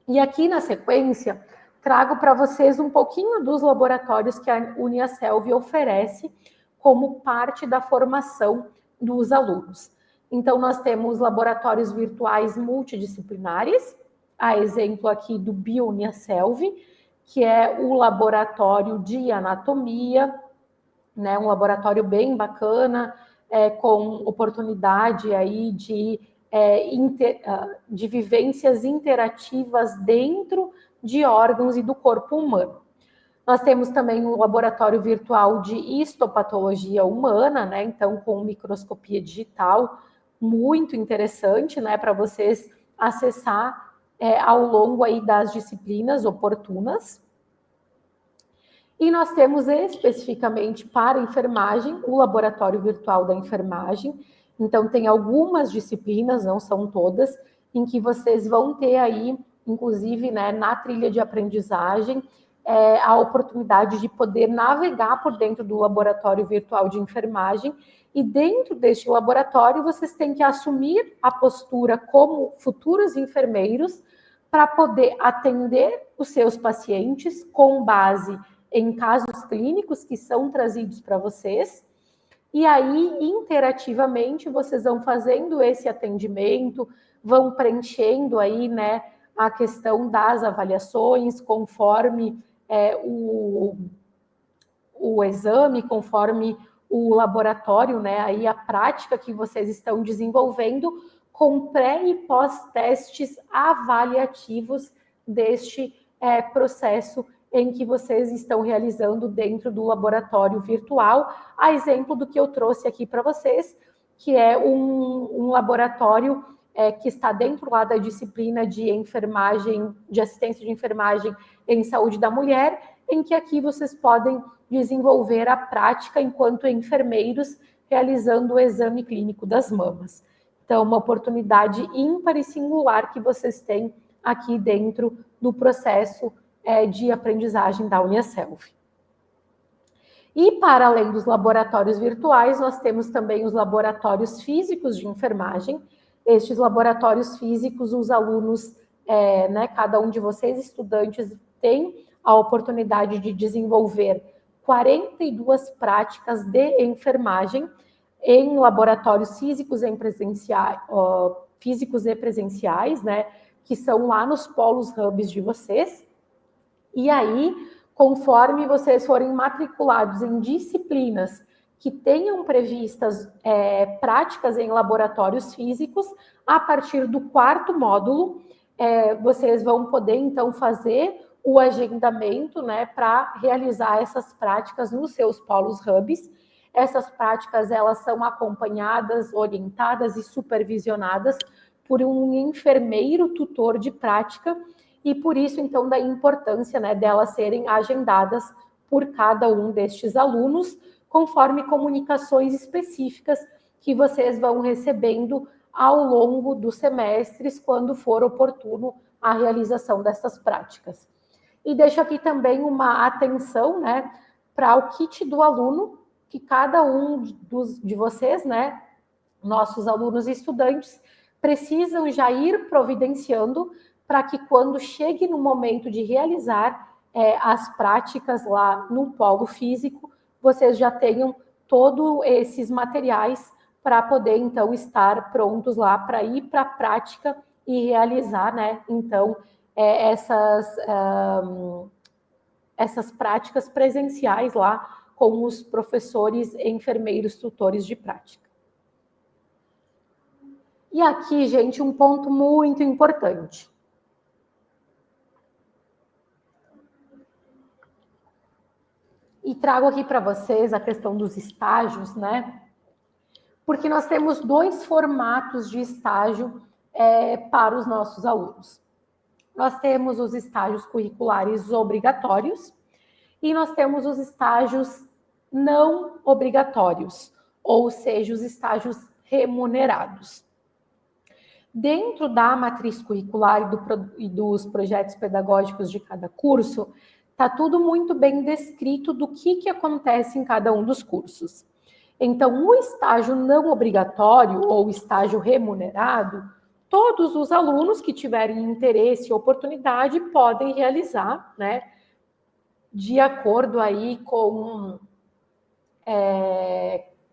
E aqui na sequência, trago para vocês um pouquinho dos laboratórios que a Uniaselv oferece como parte da formação dos alunos. Então, nós temos laboratórios virtuais multidisciplinares, a exemplo aqui do BioUniaselv, que é o laboratório de anatomia, né, um laboratório bem bacana, com oportunidade aí de vivências interativas dentro de órgãos e do corpo humano. Nós temos também um laboratório virtual de histopatologia humana, né, então com microscopia digital, muito interessante, né, para vocês acessar ao longo aí das disciplinas oportunas. E nós temos especificamente para enfermagem o laboratório virtual da enfermagem. Então, tem algumas disciplinas, não são todas, em que vocês vão ter aí, inclusive, né, na trilha de aprendizagem, a oportunidade de poder navegar por dentro do laboratório virtual de enfermagem. E dentro deste laboratório, vocês têm que assumir a postura como futuros enfermeiros para poder atender os seus pacientes com base em casos clínicos que são trazidos para vocês, e aí, interativamente, vocês vão fazendo esse atendimento, vão preenchendo aí, né, a questão das avaliações, conforme o exame, conforme o laboratório, né, aí a prática que vocês estão desenvolvendo, com pré e pós-testes avaliativos deste processo em que vocês estão realizando dentro do laboratório virtual, a exemplo do que eu trouxe aqui para vocês, que é um laboratório que está dentro lá da disciplina de enfermagem, de assistência de enfermagem em saúde da mulher, em que aqui vocês podem desenvolver a prática enquanto enfermeiros, realizando o exame clínico das mamas. Então, uma oportunidade ímpar e singular que vocês têm aqui dentro do processo de aprendizagem da Uniaselv. E, para além dos laboratórios virtuais, nós temos também os laboratórios físicos de enfermagem. Estes laboratórios físicos, os alunos, né, cada um de vocês, estudantes, tem a oportunidade de desenvolver 42 práticas de enfermagem em laboratórios físicos e presenciais, né, que são lá nos polos hubs de vocês. E aí, conforme vocês forem matriculados em disciplinas que tenham previstas práticas em laboratórios físicos, a partir do 4º módulo, vocês vão poder, então, fazer o agendamento, né, para realizar essas práticas nos seus polos hubs. Essas práticas, elas são acompanhadas, orientadas e supervisionadas por um enfermeiro tutor de prática, e por isso, então, da importância, né, delas serem agendadas por cada um destes alunos, conforme comunicações específicas que vocês vão recebendo ao longo dos semestres, quando for oportuno a realização dessas práticas. E deixo aqui também uma atenção, né, para o kit do aluno, que cada um de vocês, né, nossos alunos e estudantes, precisam já ir providenciando para que quando chegue no momento de realizar as práticas lá no polo físico, vocês já tenham todos esses materiais para poder, então, estar prontos lá para ir para a prática e realizar, né, então, essas práticas presenciais lá com os professores, enfermeiros, tutores de prática. E aqui, gente, um ponto muito importante. E trago aqui para vocês a questão dos estágios, né? Porque nós temos 2 formatos de estágio para os nossos alunos. Nós temos os estágios curriculares obrigatórios e nós temos os estágios não obrigatórios, ou seja, os estágios remunerados. Dentro da matriz curricular e dos projetos pedagógicos de cada curso, está tudo muito bem descrito do que acontece em cada um dos cursos. Então, o estágio não obrigatório ou estágio remunerado, todos os alunos que tiverem interesse e oportunidade podem realizar, né, de acordo aí com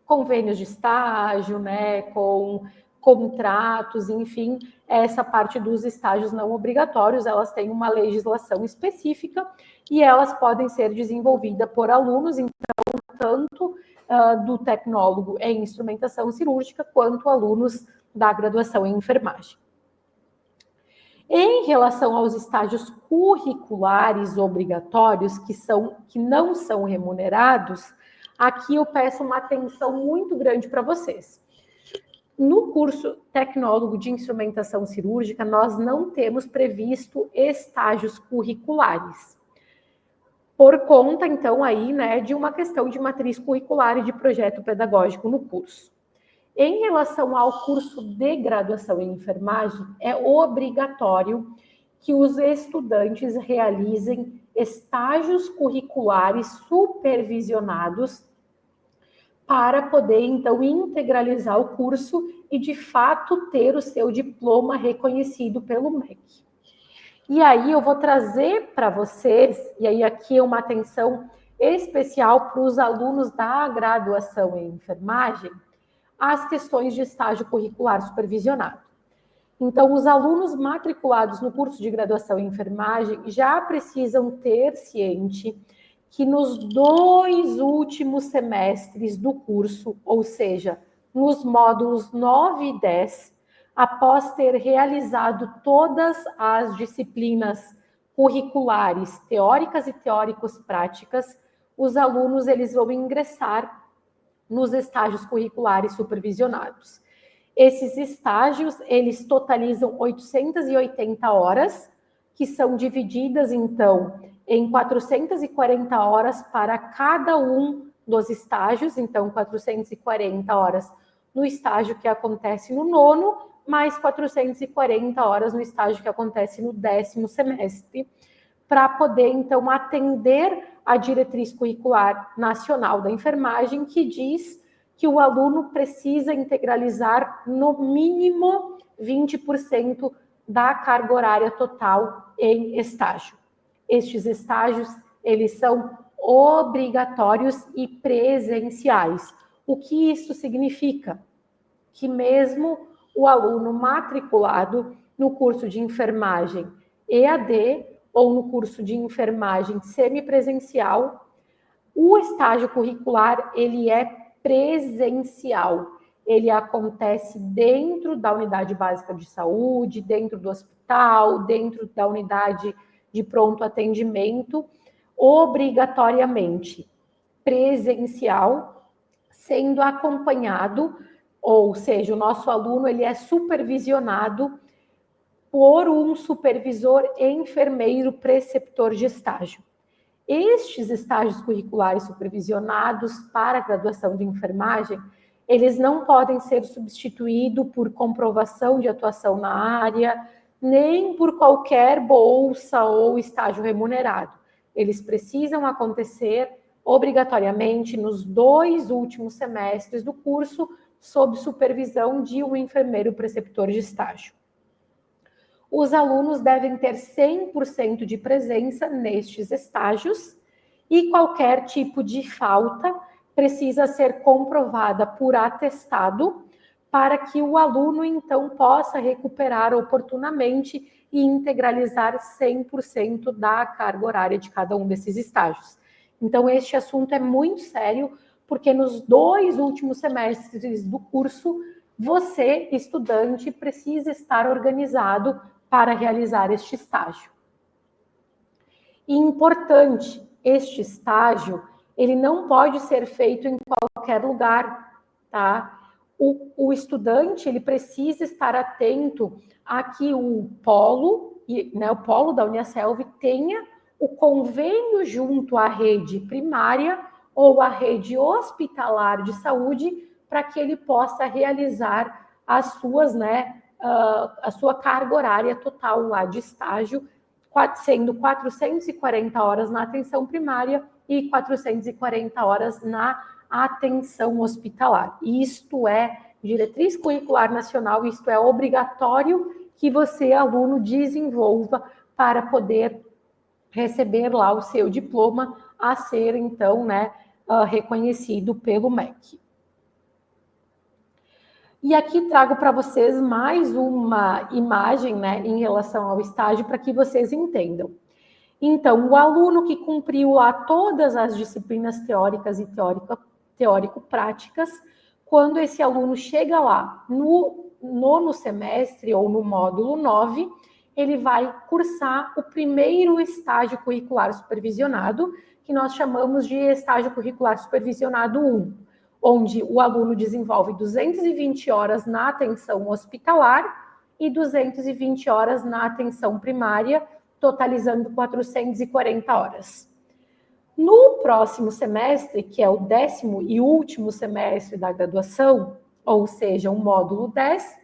convênios de estágio, né, com contratos, enfim, essa parte dos estágios não obrigatórios, elas têm uma legislação específica e elas podem ser desenvolvidas por alunos, então, tanto do tecnólogo em instrumentação cirúrgica, quanto alunos da graduação em enfermagem. Em relação aos estágios curriculares obrigatórios, que não são remunerados, aqui eu peço uma atenção muito grande para vocês. No curso tecnólogo de instrumentação cirúrgica, nós não temos previsto estágios curriculares. Por conta, então, aí, né, de uma questão de matriz curricular e de projeto pedagógico no curso. Em relação ao curso de graduação em enfermagem, é obrigatório que os estudantes realizem estágios curriculares supervisionados para poder, então, integralizar o curso e, de fato, ter o seu diploma reconhecido pelo MEC. E aí eu vou trazer para vocês, e aí aqui é uma atenção especial para os alunos da graduação em enfermagem, as questões de estágio curricular supervisionado. Então, os alunos matriculados no curso de graduação em enfermagem já precisam ter ciente que nos 2 últimos semestres do curso, ou seja, nos módulos 9 e 10, após ter realizado todas as disciplinas curriculares teóricas e teóricos práticas, os alunos eles vão ingressar nos estágios curriculares supervisionados. Esses estágios, eles totalizam 880 horas, que são divididas, então, em 440 horas para cada um dos estágios, então 440 horas no estágio que acontece no 9º, mais 440 horas no estágio que acontece no 10º semestre, para poder, então, atender a diretriz curricular nacional da enfermagem, que diz que o aluno precisa integralizar no mínimo 20% da carga horária total em estágio. Estes estágios, eles são obrigatórios e presenciais. O que isso significa? Que mesmo o aluno matriculado no curso de enfermagem EAD ou no curso de enfermagem semipresencial, o estágio curricular, ele é presencial. Ele acontece dentro da unidade básica de saúde, dentro do hospital, dentro da unidade de pronto atendimento, obrigatoriamente presencial, sendo acompanhado, ou seja, o nosso aluno ele é supervisionado por um supervisor enfermeiro preceptor de estágio. Estes estágios curriculares supervisionados para a graduação de enfermagem, eles não podem ser substituídos por comprovação de atuação na área, nem por qualquer bolsa ou estágio remunerado. Eles precisam acontecer obrigatoriamente nos 2 últimos semestres do curso, sob supervisão de um enfermeiro preceptor de estágio. Os alunos devem ter 100% de presença nestes estágios e qualquer tipo de falta precisa ser comprovada por atestado para que o aluno, então, possa recuperar oportunamente e integralizar 100% da carga horária de cada um desses estágios. Então, este assunto é muito sério, porque nos 2 últimos semestres do curso, você, estudante, precisa estar organizado para realizar este estágio. E importante, este estágio, ele não pode ser feito em qualquer lugar, tá? o estudante ele precisa estar atento a que o polo, né, o polo da Uniaselv tenha o convênio junto à rede primária ou à rede hospitalar de saúde para que ele possa realizar as suas, né, a sua carga horária total lá de estágio, sendo 440 horas na atenção primária e 440 horas na atenção hospitalar. Isto é diretriz curricular nacional, isto é obrigatório que você, aluno, desenvolva para poder receber lá o seu diploma a ser, então, né, reconhecido pelo MEC. E aqui trago para vocês mais uma imagem, né, em relação ao estágio, para que vocês entendam. Então, o aluno que cumpriu lá todas as disciplinas teóricas e teórico-práticas, quando esse aluno chega lá no nono semestre ou no módulo 9, ele vai cursar o primeiro estágio curricular supervisionado, que nós chamamos de estágio curricular supervisionado 1, onde o aluno desenvolve 220 horas na atenção hospitalar e 220 horas na atenção primária, totalizando 440 horas. No próximo semestre, que é o 10º e último semestre da graduação, ou seja, o módulo 10,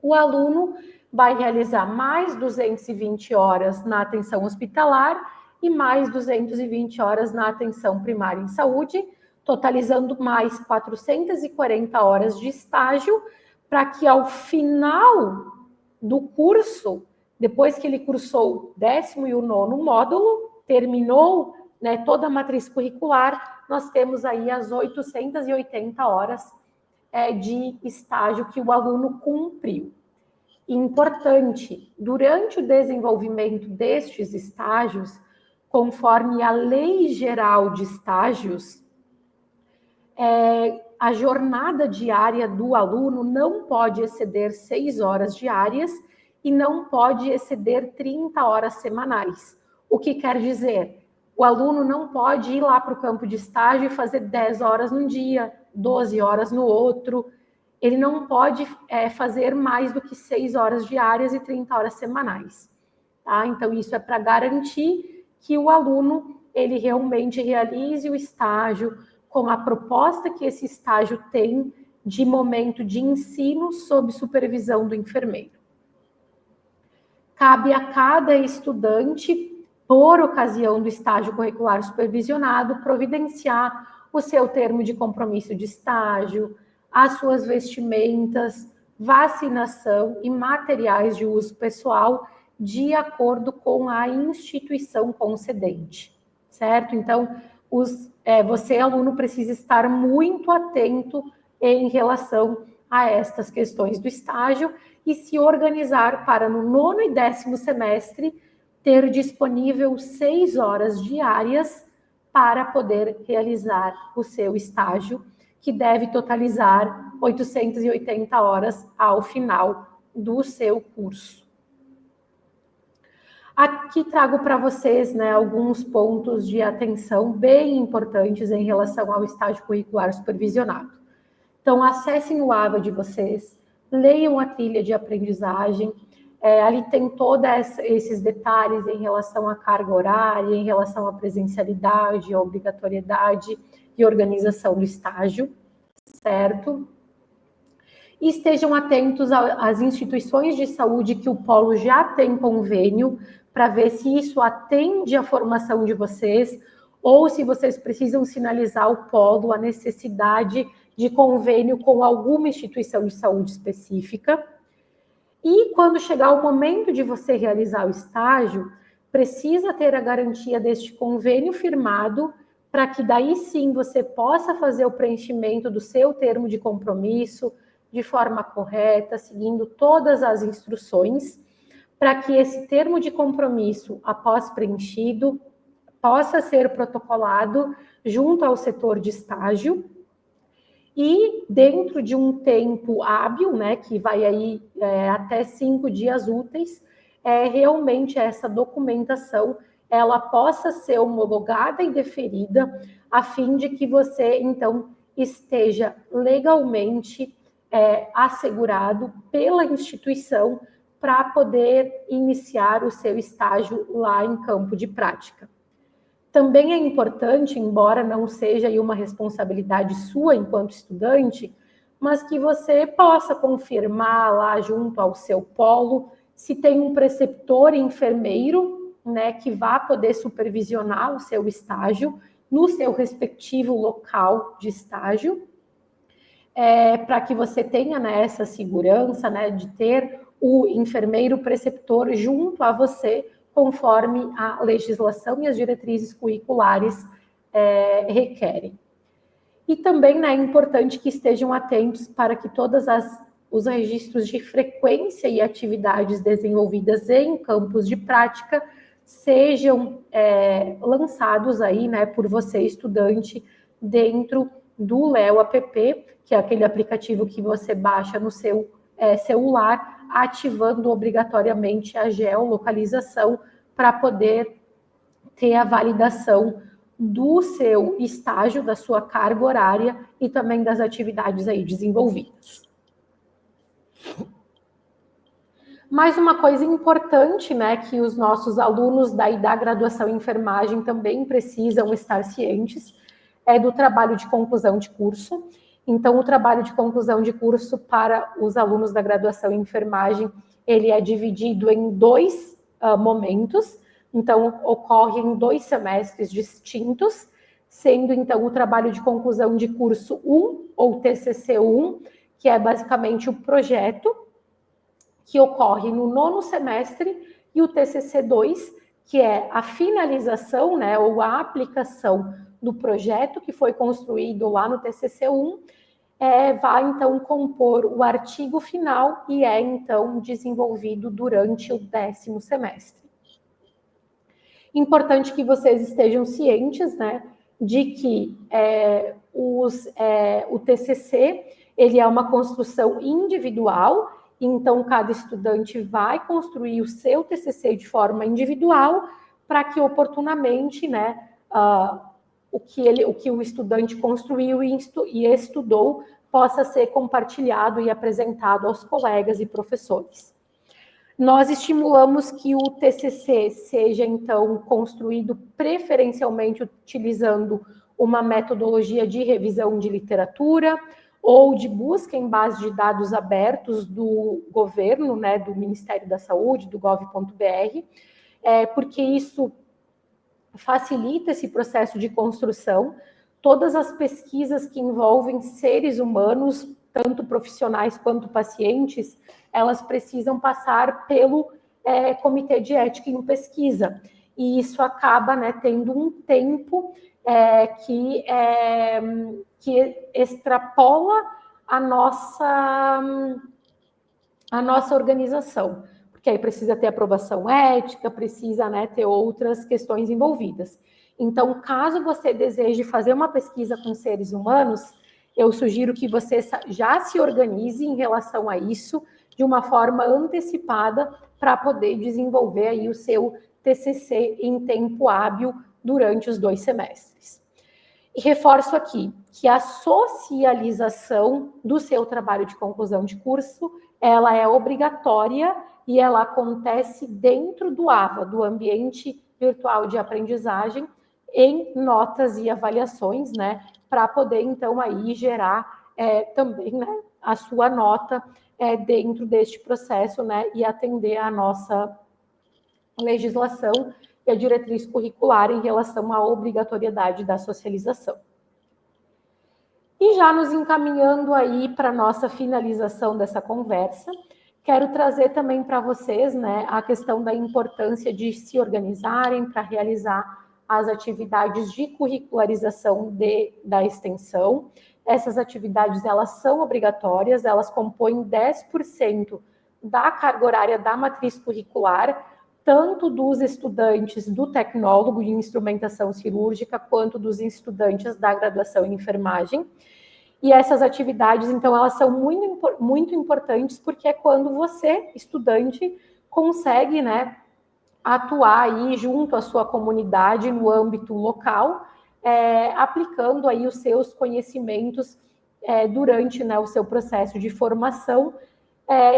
o aluno vai realizar mais 220 horas na atenção hospitalar e mais 220 horas na atenção primária em saúde, totalizando mais 440 horas de estágio, para que ao final do curso, depois que ele cursou o 10º e o 9º módulo, terminou, né, toda a matriz curricular, nós temos aí as 880 horas de estágio que o aluno cumpriu. Importante, durante o desenvolvimento destes estágios, conforme a Lei Geral de Estágios, a jornada diária do aluno não pode exceder 6 horas diárias e não pode exceder 30 horas semanais. O que quer dizer? O aluno não pode ir lá para o campo de estágio e fazer 10 horas num dia, 12 horas no outro. Ele não pode fazer mais do que 6 horas diárias e 30 horas semanais. Tá? Então, isso é para garantir que o aluno ele realmente realize o estágio com a proposta que esse estágio tem de momento de ensino sob supervisão do enfermeiro. Cabe a cada estudante, por ocasião do estágio curricular supervisionado, providenciar o seu termo de compromisso de estágio, as suas vestimentas, vacinação e materiais de uso pessoal de acordo com a instituição concedente, certo? Então, você, aluno, precisa estar muito atento em relação a estas questões do estágio e se organizar para, no 9º e 10º semestre, ter disponível 6 horas diárias para poder realizar o seu estágio, que deve totalizar 880 horas ao final do seu curso. Aqui trago para vocês, né, alguns pontos de atenção bem importantes em relação ao estágio curricular supervisionado. Então, acessem o AVA de vocês, leiam a trilha de aprendizagem, ali tem todos esses detalhes em relação à carga horária, em relação à presencialidade, à obrigatoriedade e organização do estágio, certo? E estejam atentos às instituições de saúde que o polo já tem convênio, para ver se isso atende à formação de vocês, ou se vocês precisam sinalizar ao polo a necessidade de convênio com alguma instituição de saúde específica. E quando chegar o momento de você realizar o estágio, precisa ter a garantia deste convênio firmado, para que daí sim você possa fazer o preenchimento do seu termo de compromisso de forma correta, seguindo todas as instruções, para que esse termo de compromisso, após preenchido, possa ser protocolado junto ao setor de estágio e dentro de um tempo hábil, né, que vai aí até 5 dias úteis, realmente essa documentação ela possa ser homologada e deferida a fim de que você, então, esteja legalmente assegurado pela instituição para poder iniciar o seu estágio lá em campo de prática. Também é importante, embora não seja uma responsabilidade sua enquanto estudante, mas que você possa confirmar lá junto ao seu polo se tem um preceptor enfermeiro, né, que vá poder supervisionar o seu estágio no seu respectivo local de estágio, para que você tenha, né, essa segurança, né, de ter o enfermeiro preceptor junto a você, conforme a legislação e as diretrizes curriculares requerem. E também, né, é importante que estejam atentos para que todos os registros de frequência e atividades desenvolvidas em campos de prática sejam lançados aí, né, por você, estudante, dentro do Leo App, que é aquele aplicativo que você baixa no seu celular, ativando obrigatoriamente a geolocalização para poder ter a validação do seu estágio, da sua carga horária e também das atividades aí desenvolvidas. Mais uma coisa importante, né, que os nossos alunos da graduação em enfermagem também precisam estar cientes, é do trabalho de conclusão de curso. Então, o trabalho de conclusão de curso para os alunos da graduação em enfermagem, ele é dividido em dois momentos. Então, ocorre em 2 semestres distintos, sendo, então, o trabalho de conclusão de curso 1, ou TCC 1, que é basicamente o projeto, que ocorre no 9º semestre, e o TCC 2, que é a finalização, né, ou a aplicação do projeto que foi construído lá no TCC 1, vai, então, compor o artigo final e é, então, desenvolvido durante o 10º semestre. Importante que vocês estejam cientes, né, de que o TCC, ele é uma construção individual, então cada estudante vai construir o seu TCC de forma individual, para que oportunamente, né, o que o estudante construiu e estudou possa ser compartilhado e apresentado aos colegas e professores. Nós estimulamos que o TCC seja, então, construído preferencialmente utilizando uma metodologia de revisão de literatura ou de busca em base de dados abertos do governo, né, do Ministério da Saúde, do gov.br, porque isso facilita esse processo de construção. Todas as pesquisas que envolvem seres humanos, tanto profissionais quanto pacientes, elas precisam passar pelo Comitê de Ética em Pesquisa. E isso acaba, né, tendo um tempo que extrapola a nossa organização. Porque aí precisa ter aprovação ética, precisa, né, ter outras questões envolvidas. Então, caso você deseje fazer uma pesquisa com seres humanos, eu sugiro que você já se organize em relação a isso de uma forma antecipada para poder desenvolver aí o seu TCC em tempo hábil durante os 2 semestres. E reforço aqui que a socialização do seu trabalho de conclusão de curso, ela é obrigatória e ela acontece dentro do AVA, do Ambiente Virtual de Aprendizagem, em notas e avaliações, né, para poder, então, aí gerar também, né, a sua nota dentro deste processo, né, e atender à nossa legislação e a diretriz curricular em relação à obrigatoriedade da socialização. E já nos encaminhando aí para a nossa finalização dessa conversa, quero trazer também para vocês, né, a questão da importância de se organizarem para realizar as atividades de curricularização da extensão. Essas atividades, elas são obrigatórias, elas compõem 10% da carga horária da matriz curricular, tanto dos estudantes do tecnólogo em instrumentação cirúrgica, quanto dos estudantes da graduação em enfermagem. E essas atividades, então, elas são muito importantes, porque é quando você, estudante, consegue, né, atuar aí junto à sua comunidade no âmbito local, aplicando aí os seus conhecimentos durante, né, o seu processo de formação,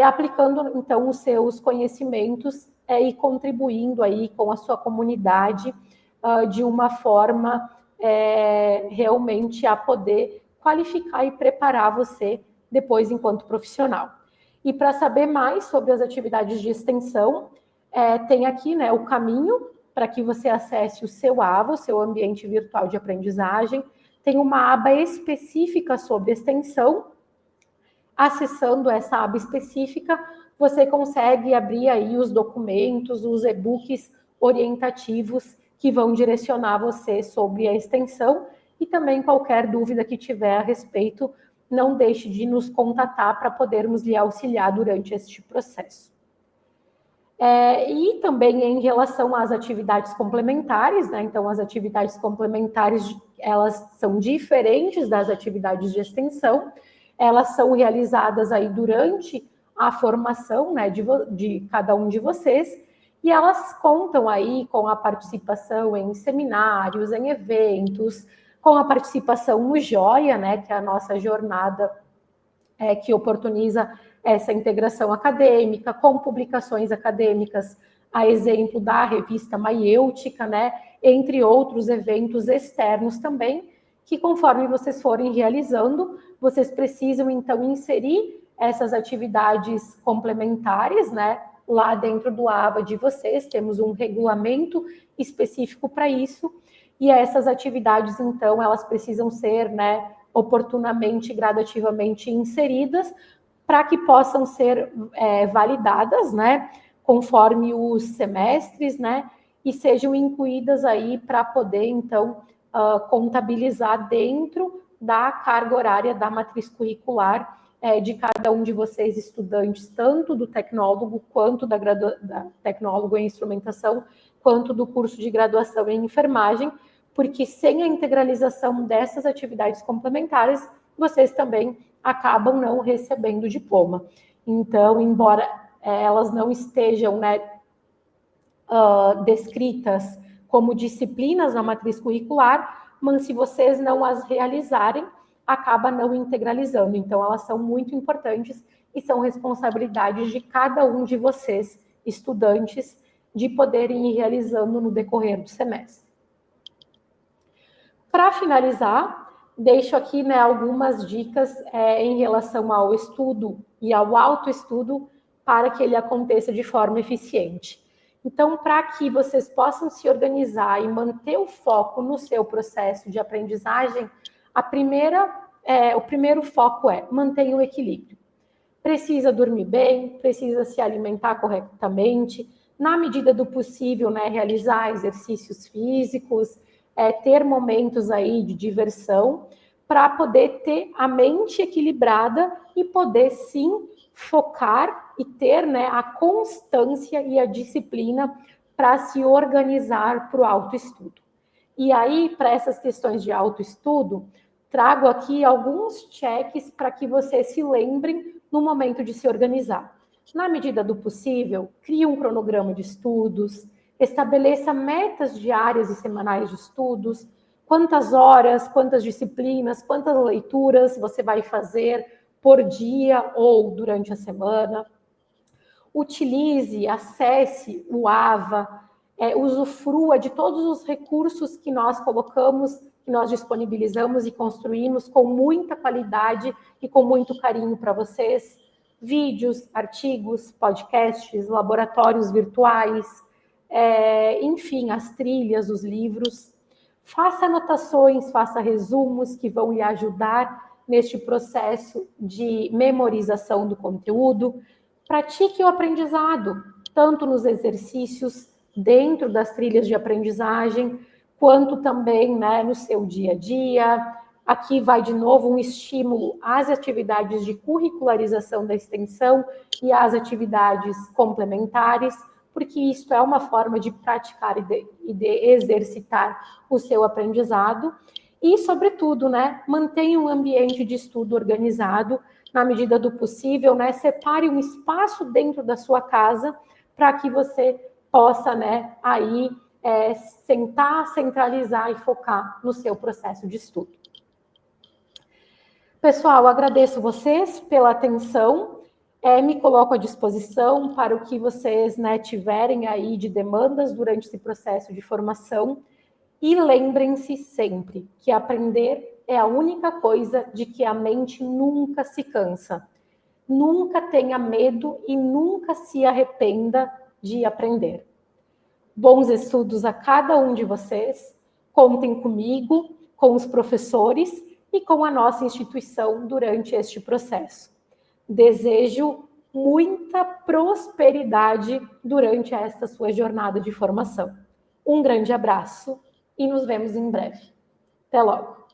aplicando, então, os seus conhecimentos e contribuindo aí com a sua comunidade de uma forma realmente a poder qualificar e preparar você depois enquanto profissional. E para saber mais sobre as atividades de extensão, tem aqui, né, o caminho para que você acesse o seu AVA, o seu ambiente virtual de aprendizagem. Tem uma aba específica sobre extensão. Acessando essa aba específica, você consegue abrir aí os documentos, os e-books orientativos que vão direcionar você sobre a extensão, e também qualquer dúvida que tiver a respeito, não deixe de nos contatar para podermos lhe auxiliar durante este processo. E também em relação às atividades complementares, né? Então, as atividades complementares, elas são diferentes das atividades de extensão, elas são realizadas aí durante a formação, né, de cada um de vocês, e elas contam aí com a participação em seminários, em eventos, com a participação no Joia, né, que é a nossa jornada que oportuniza essa integração acadêmica, com publicações acadêmicas, a exemplo da revista Maiêutica, né, entre outros eventos externos também, que conforme vocês forem realizando, vocês precisam, então, inserir essas atividades complementares, né, lá dentro do AVA de vocês, temos um regulamento específico para isso, e essas atividades, então, elas precisam ser, né, oportunamente, gradativamente inseridas, para que possam ser validadas, né, conforme os semestres, né, e sejam incluídas aí para poder, então, contabilizar dentro da carga horária da matriz curricular de cada um de vocês, estudantes, tanto do tecnólogo, quanto da tecnólogo em instrumentação, quanto do curso de graduação em enfermagem, porque sem a integralização dessas atividades complementares, vocês também acabam não recebendo o diploma. Então, embora elas não estejam, né, descritas como disciplinas na matriz curricular, mas se vocês não as realizarem, acaba não integralizando. Então, elas são muito importantes e são responsabilidades de cada um de vocês, estudantes, de poderem ir realizando no decorrer do semestre. Para finalizar, deixo aqui, né, algumas dicas em relação ao estudo e ao autoestudo para que ele aconteça de forma eficiente. Então, para que vocês possam se organizar e manter o foco no seu processo de aprendizagem, o primeiro foco é mantenha o equilíbrio. Precisa dormir bem, precisa se alimentar corretamente, na medida do possível, né, realizar exercícios físicos, ter momentos aí de diversão, para poder ter a mente equilibrada e poder, sim, focar e ter, né, a constância e a disciplina para se organizar para o autoestudo. E aí, para essas questões de autoestudo, trago aqui alguns cheques para que vocês se lembrem no momento de se organizar. Na medida do possível, crie um cronograma de estudos, estabeleça metas diárias e semanais de estudos, quantas horas, quantas disciplinas, quantas leituras você vai fazer por dia ou durante a semana. Utilize, acesse o AVA, usufrua de todos os recursos que nós colocamos, que nós disponibilizamos e construímos com muita qualidade e com muito carinho para vocês. Vídeos, artigos, podcasts, laboratórios virtuais, enfim, as trilhas, os livros. Faça anotações, faça resumos que vão lhe ajudar neste processo de memorização do conteúdo. Pratique o aprendizado, tanto nos exercícios dentro das trilhas de aprendizagem, quanto também, né, no seu dia a dia. Aqui vai de novo um estímulo às atividades de curricularização da extensão e às atividades complementares, porque isso é uma forma de praticar e de exercitar o seu aprendizado. E, sobretudo, né, mantenha um ambiente de estudo organizado, na medida do possível, né, separe um espaço dentro da sua casa para que você possa, né, aí sentar, centralizar e focar no seu processo de estudo. Pessoal, agradeço vocês pela atenção, me coloco à disposição para o que vocês, né, tiverem aí de demandas durante esse processo de formação. E lembrem-se sempre que aprender é a única coisa de que a mente nunca se cansa. Nunca tenha medo e nunca se arrependa de aprender. Bons estudos a cada um de vocês. Contem comigo, com os professores e com a nossa instituição durante este processo. Desejo muita prosperidade durante esta sua jornada de formação. Um grande abraço e nos vemos em breve. Até logo!